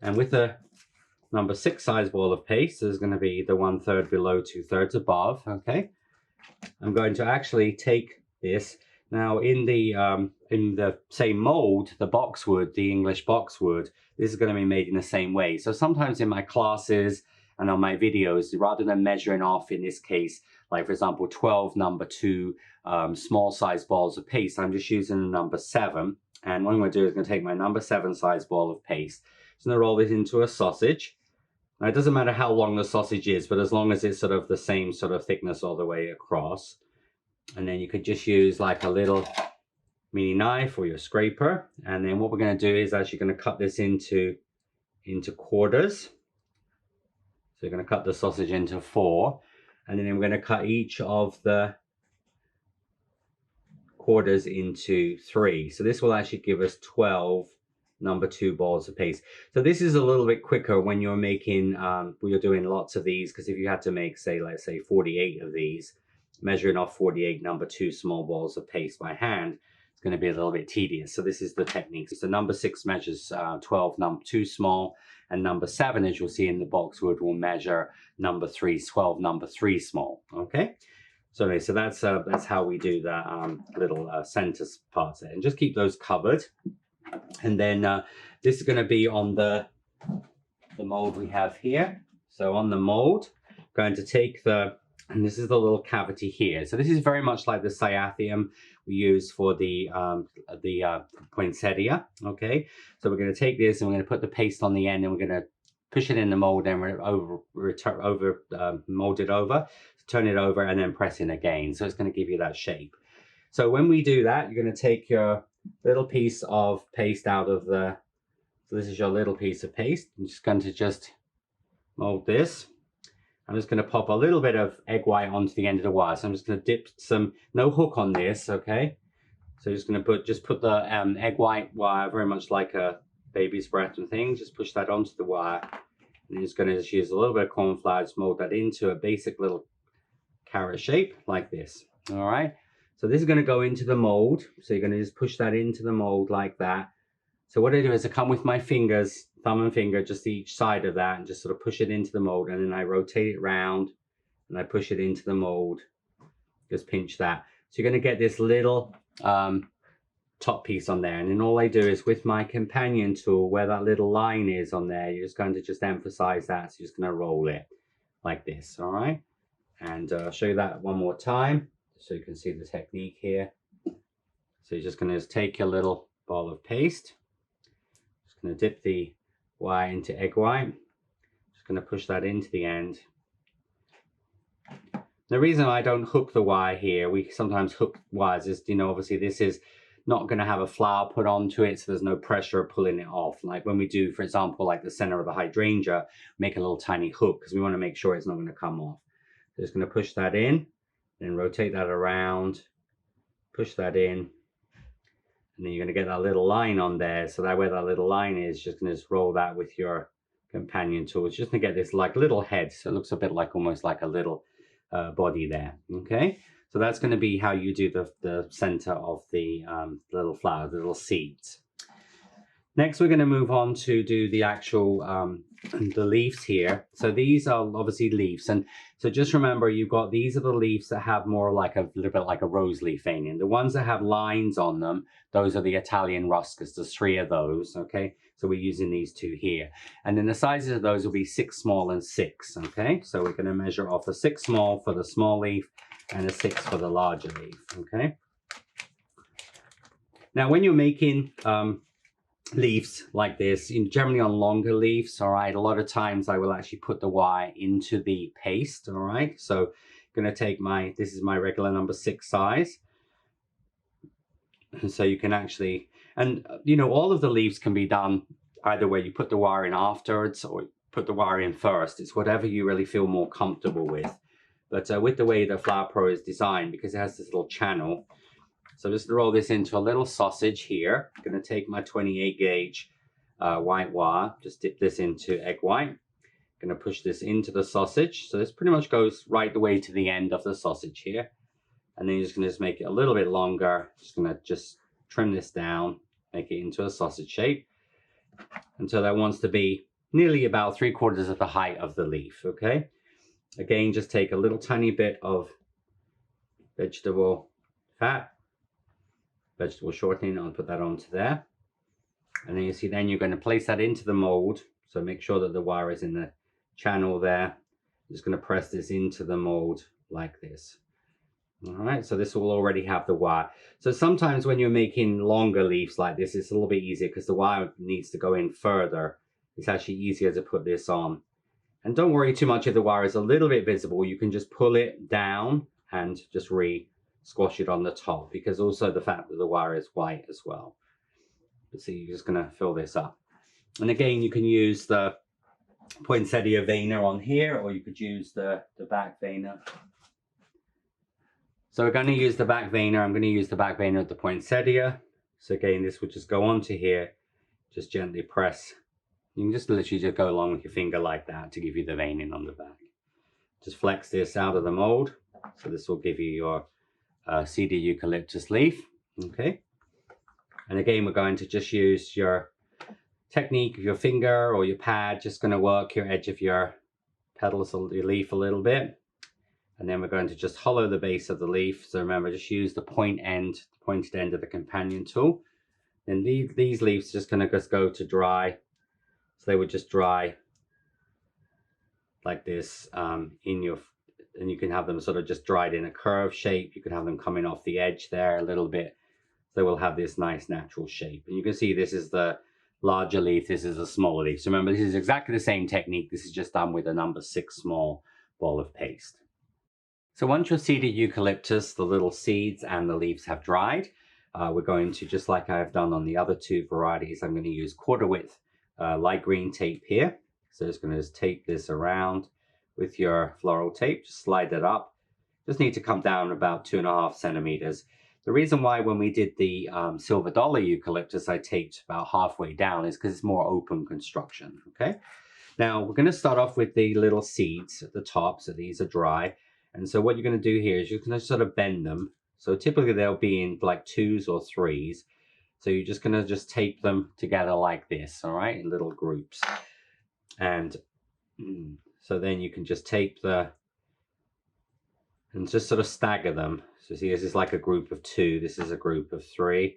And with a number 6 size ball of paste, there's going to be the 1/3 below, 2/3 above, okay? I'm going to actually take this. Now in the same mold, the boxwood, the English boxwood, this is going to be made in the same way. So sometimes in my classes and on my videos, rather than measuring off, in this case, like for example, 12 number 2 small size balls of paste, I'm just using a number 7. And what I'm going to do is going to take my number 7 size ball of paste. So I'm going to roll this into a sausage. Now it doesn't matter how long the sausage is, but as long as it's sort of the same sort of thickness all the way across. And then you could just use like a little mini knife or your scraper. And then what we're going to do is actually going to cut this into quarters. So you're going to cut the sausage into 4. And then we're going to cut each of the quarters into 3. So this will actually give us 12 number 2 balls of paste. So this is a little bit quicker when you're making, when you're doing lots of these, because if you had to make, say, let's say 48 of these, measuring off 48 number 2 small balls of paste by hand, it's going to be a little bit tedious. So this is the technique. So number 6 measures 12 number 2 small, and number 7, as you'll see in the boxwood, will measure number 3, 12 number 3 small. Okay. So anyway, so that's how we do that little center parts there, and just keep those covered. And then this is going to be on the mold we have here. So on the mold, going to take and this is the little cavity here. So this is very much like the cyathium we use for the poinsettia. Okay, so we're going to take this and we're going to put the paste on the end, and we're going to push it in the mold, and we're mold it over, turn it over, and then press in again. So it's going to give you that shape. So when we do that, you're going to take your little piece of paste out of so this is your little piece of paste. I'm just going to mold this. I'm just going to pop a little bit of egg white onto the end of the wire. So I'm just going to dip no hook on this, okay? So just going to put the egg white wire, very much like a baby's breath and things. Just push that onto the wire. And you're just going to use a little bit of corn flour to mold that into a basic little carrot shape like this. All right. So this is going to go into the mold. So you're going to just push that into the mold like that. So what I do is I come with my fingers, thumb and finger, just each side of that, and just sort of push it into the mold, and then I rotate it round and I push it into the mold. Just pinch that. So you're going to get this little top piece on there, and then all I do is with my companion tool, where that little line is on there, you're just going to emphasize that. So you're just going to roll it like this. All right. And I'll show you that one more time so you can see the technique here. So you're just going to take your little ball of paste. Just going to dip the wire into egg white. Just going to push that into the end. The reason I don't hook the wire here, we sometimes hook wires, is, you know, obviously this is not going to have a flower put onto it, so there's no pressure of pulling it off. Like when we do, for example, like the center of the hydrangea, make a little tiny hook because we want to make sure it's not going to come off. So just going to push that in, then rotate that around, push that in, and then you're going to get that little line on there. So that where that little line is, just going to roll that with your companion tool. It's just going to get this like little head, so it looks a bit like almost like a little body there. Okay, so that's going to be how you do the center of the little flower, the little seeds. Next, we're going to move on to do the actual the leaves here. So these are obviously leaves, and so just remember, you've got, these are the leaves that have more like a little bit like a rose leaf veining. The ones that have lines on them, those are the Italian Ruscus. There's 3 of those. Okay, so we're using these 2 here, and then the sizes of those will be 6 small and 6. Okay, so we're going to measure off a 6 small for the small leaf and a 6 for the larger leaf. Okay, now when you're making leaves like this, generally on longer leaves, all right, a lot of times I will actually put the wire into the paste. All right, so I'm going to take this is my regular number 6 size, and so you can actually, and you know, all of the leaves can be done either way. You put the wire in afterwards or put the wire in first. It's whatever you really feel more comfortable with. But with the way the Flower Pro is designed, because it has this little channel, so just roll this into a little sausage here. I'm going to take my 28 gauge white wire, just dip this into egg white. I'm going to push this into the sausage. So this pretty much goes right the way to the end of the sausage here. And then you're just going to make it a little bit longer. Just going to trim this down, make it into a sausage shape. And so that wants to be nearly about 3/4 of the height of the leaf, okay? Again, just take a little tiny bit of vegetable fat, vegetable shortening, I'll put that onto there. And then you see, then you're going to place that into the mold. So make sure that the wire is in the channel there. I'm just going to press this into the mold like this. All right, so this will already have the wire. So sometimes when you're making longer leaves like this, it's a little bit easier because the wire needs to go in further. It's actually easier to put this on. And don't worry too much if the wire is a little bit visible. You can just pull it down and just squash it on the top, because also the fact that the wire is white as well. But see, you're just going to fill this up. And again, you can use the poinsettia veiner on here, or you could use the back veiner. So we're going to use the back veiner. I'm going to use the back veiner of the poinsettia. So again, this would just go onto here, just gently press. You can just literally just go along with your finger like that to give you the veining on the back. Just flex this out of the mold. So this will give you your seeded eucalyptus leaf. Okay. And again, we're going to just use your technique of your finger or your pad, just going to work your edge of your petals of your leaf a little bit. And then we're going to just hollow the base of the leaf. So remember, just use the pointed end of the companion tool. And these leaves are just going to just go to dry. So they would just dry like this and you can have them sort of just dried in a curved shape. You can have them coming off the edge there a little bit. So we'll have this nice natural shape. And you can see this is the larger leaf, this is a smaller leaf. So remember, this is exactly the same technique. This is just done with a number 6 small ball of paste. So once your seeded eucalyptus, the little seeds and the leaves have dried, we're going to, just like I've done on the other 2 varieties, I'm going to use quarter width light green tape here. So just going to just tape this around with your floral tape, just slide it up. Just need to come down about 2.5 centimeters. The reason why when we did the silver dollar eucalyptus, I taped about halfway down is because it's more open construction, okay? Now we're going to start off with the little seeds at the top, so these are dry. And so what you're going to do here is you're going to sort of bend them. So typically they'll be in like 2s or 3s. So you're just going to just tape them together like this, all right, in little groups. And so then you can just tape and just sort of stagger them. So see, this is like a group of 2. This is a group of 3.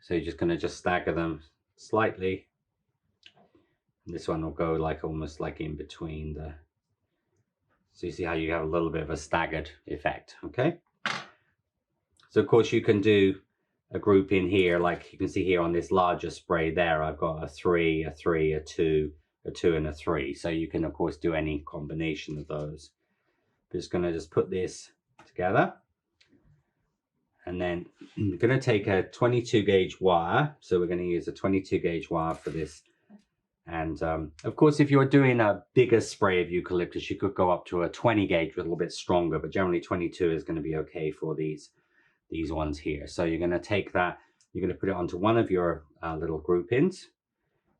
So you're just going to just stagger them slightly. And this one will go like almost like in between the... So you see how you have a little bit of a staggered effect, okay? So of course you can do a group in here, like you can see here on this larger spray there, I've got a 3, a 3, a 2, a 2 and a 3. So you can of course do any combination of those. I'm just going to just put this together. And then I'm going to take a 22 gauge wire. So we're going to use a 22 gauge wire for this. And of course, if you're doing a bigger spray of eucalyptus, you could go up to a 20 gauge, a little bit stronger, but generally 22 is going to be okay for these ones here. So you're going to take that, you're going to put it onto one of your little groupings.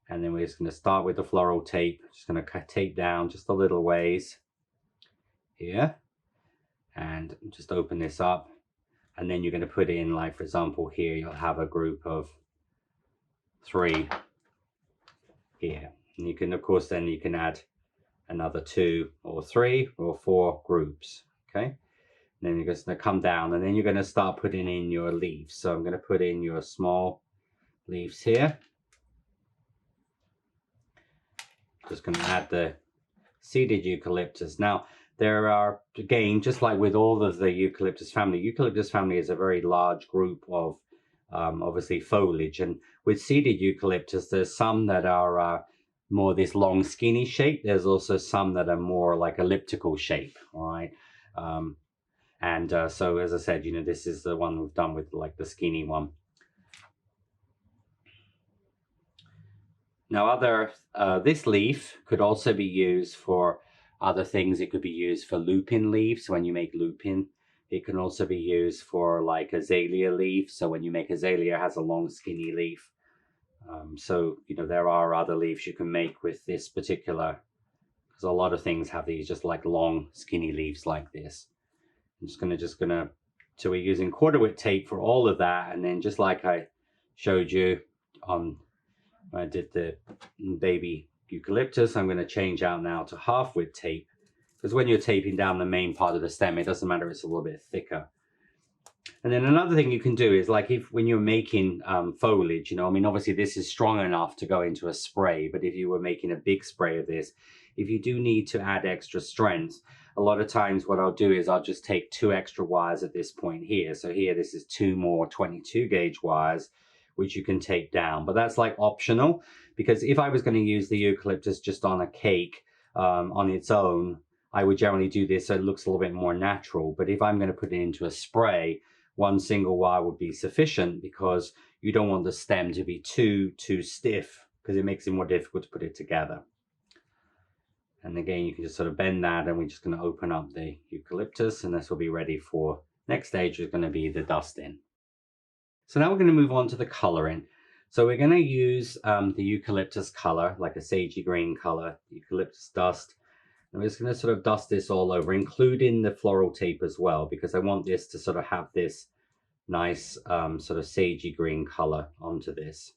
And then we're just going to start with the floral tape. Just going to tape down just a little ways here. And just open this up. And then you're going to put in, like, for example, here, you'll have a group of 3 here. And you can, of course, then you can add another 2 or 3 or 4 groups, okay? And then you're just going to come down and then you're going to start putting in your leaves. So I'm going to put in your small leaves here. Just going to add the seeded eucalyptus. Now, there are, again, just like with all of the eucalyptus family is a very large group of obviously foliage. And with seeded eucalyptus, there's some that are more this long skinny shape. There's also some that are more like elliptical shape, all right? So as I said, you know, this is the one we've done with like the skinny one. Now this leaf could also be used for other things. It could be used for lupin leaves when you make lupin. It can also be used for like azalea leaf. So when you make azalea, it has a long skinny leaf. So, you know, there are other leaves you can make with this particular, because a lot of things have these just like long skinny leaves like this. I'm just gonna, so we're using quarter width tape for all of that. And then just like I showed you on, when I did the baby eucalyptus, I'm going to change out now to half width tape, because when you're taping down the main part of the stem, it doesn't matter, it's a little bit thicker. And then another thing you can do is, like, when you're making foliage, you know, I mean, obviously this is strong enough to go into a spray, but if you were making a big spray of this, if you do need to add extra strength, a lot of times what I'll do is I'll just take 2 extra wires at this point here. So here, this is 2 more 22 gauge wires, which you can tape down, but that's like optional, because if I was going to use the eucalyptus just on a cake on its own, I would generally do this so it looks a little bit more natural. But if I'm going to put it into a spray, 1 single wire would be sufficient, because you don't want the stem to be too stiff, because it makes it more difficult to put it together. And again, you can just sort of bend that, and we're just going to open up the eucalyptus, and this will be ready for next stage, is going to be the dusting. So now we're going to move on to the coloring. So we're going to use the eucalyptus color, like a sagey green color, eucalyptus dust. I'm just going to sort of dust this all over, including the floral tape as well, because I want this to sort of have this nice sort of sagey green color onto this.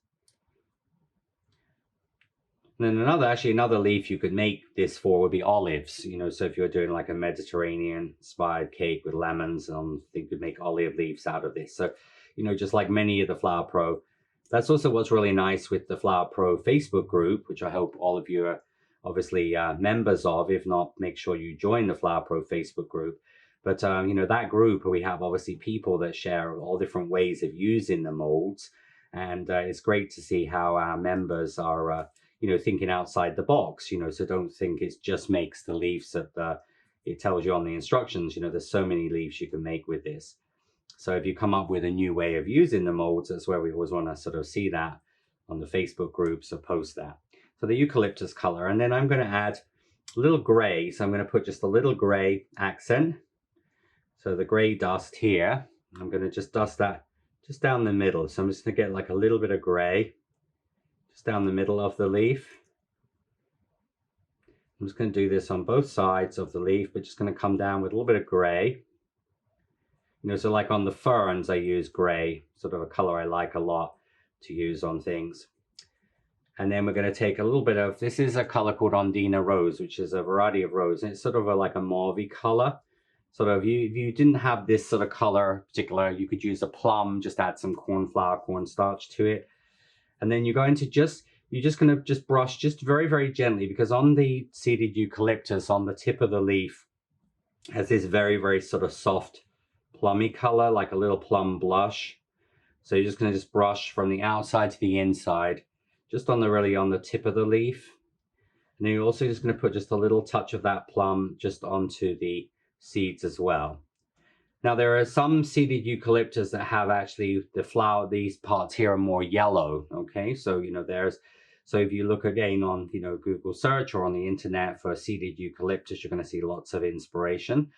And then another leaf you could make this for would be olives, you know, so if you're doing like a Mediterranean inspired cake with lemons, you could make olive leaves out of this. So, you know, just like many of the Flower Pro, that's also what's really nice with the Flower Pro Facebook group, which I hope all of you are obviously members of. If not, make sure you join the Flower Pro Facebook group. But, you know, that group, we have obviously people that share all different ways of using the molds. And it's great to see how our members are, you know, thinking outside the box, you know, so don't think it just makes the leaves that it tells you on the instructions. You know, there's so many leaves you can make with this. So if you come up with a new way of using the molds, that's where we always want to sort of see that on the Facebook group, so post that. So the eucalyptus color, and then I'm going to add a little gray. So I'm going to put just a little gray accent. So the gray dust here, I'm going to just dust that just down the middle. So I'm just going to get like a little bit of gray just down the middle of the leaf. I'm just going to do this on both sides of the leaf, but just going to come down with a little bit of gray. You know, so like on the ferns, I use gray, sort of a color I like a lot to use on things. And then we're going to take a little bit of, this is a color called Ondina Rose, which is a variety of rose. And it's sort of like a mauvey color. Sort of, if you didn't have this sort of color particular, you could use a plum, just add some cornflower, cornstarch to it. And then you're going to you're just going to brush just very, very gently, because on the seeded eucalyptus, on the tip of the leaf, has this very, very sort of soft plummy color, like a little plum blush. So you're just going to just brush from the outside to the inside, just on the tip of the leaf. And then you're also just going to put just a little touch of that plum just onto the seeds as well. Now there are some seeded eucalyptus that have actually the flower, these parts here are more yellow. Okay, so you know so if you look again on, you know, Google search or on the internet for seeded eucalyptus, you're going to see lots of inspiration.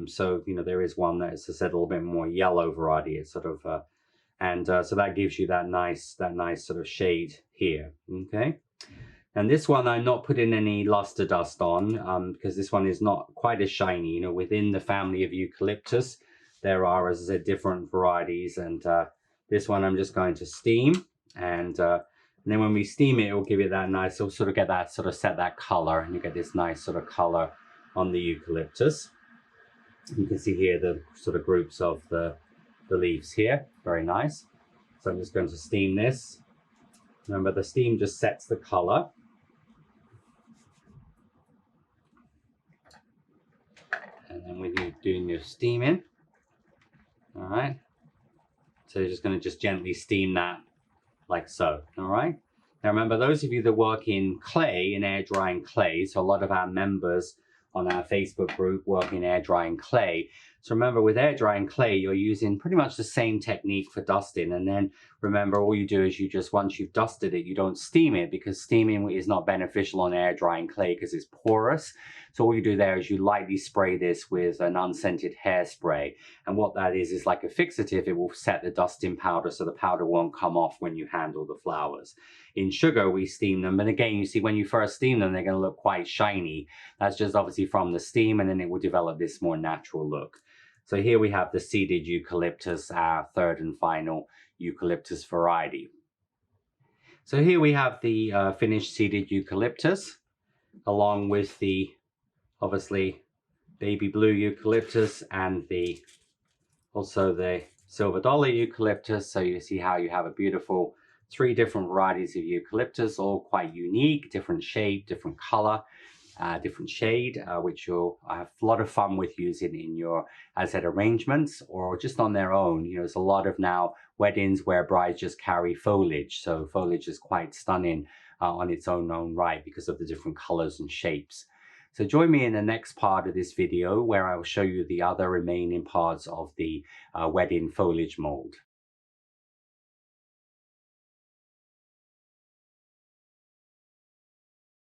So you know, there is one that is, as I said, a little bit more yellow variety. It's sort of so that gives you that nice sort of shade here. Okay. And this one I'm not putting any luster dust on because this one is not quite as shiny. You know, within the family of eucalyptus, there are, as I said, different varieties. And this one I'm just going to steam. And then when we steam it, it will give it that nice, it'll sort of get that, sort of set that color. And you get this nice sort of color on the eucalyptus. You can see here the sort of groups of the leaves here. Very nice. So I'm just going to steam this. Remember, the steam just sets the color. And then when you're doing your steaming, all right, so you're just going to just gently steam that like so, all right. Now remember, those of you that work in clay, in air drying clay, so a lot of our members on our Facebook group work in air drying clay. So remember, with air drying clay, you're using pretty much the same technique for dusting. And then remember, all you do is you just, once you've dusted it, you don't steam it, because steaming is not beneficial on air drying clay because it's porous. So all you do there is you lightly spray this with an unscented hairspray. And what that is like a fixative. It will set the dusting powder so the powder won't come off when you handle the flowers. In sugar, we steam them. And again, you see when you first steam them, they're going to look quite shiny. That's just obviously from the steam, and then it will develop this more natural look. So here we have the seeded eucalyptus, our third and final eucalyptus variety. So here we have the finished seeded eucalyptus, along with the, obviously, baby blue eucalyptus and also the silver dollar eucalyptus. So you see how you have a beautiful 3 different varieties of eucalyptus, all quite unique, different shape, different color, different shade, which you'll have a lot of fun with using in your, as I said, arrangements or just on their own. You know, there's a lot of now weddings where brides just carry foliage. So foliage is quite stunning on its own right because of the different colors and shapes. So join me in the next part of this video where I will show you the other remaining parts of the wedding foliage mold.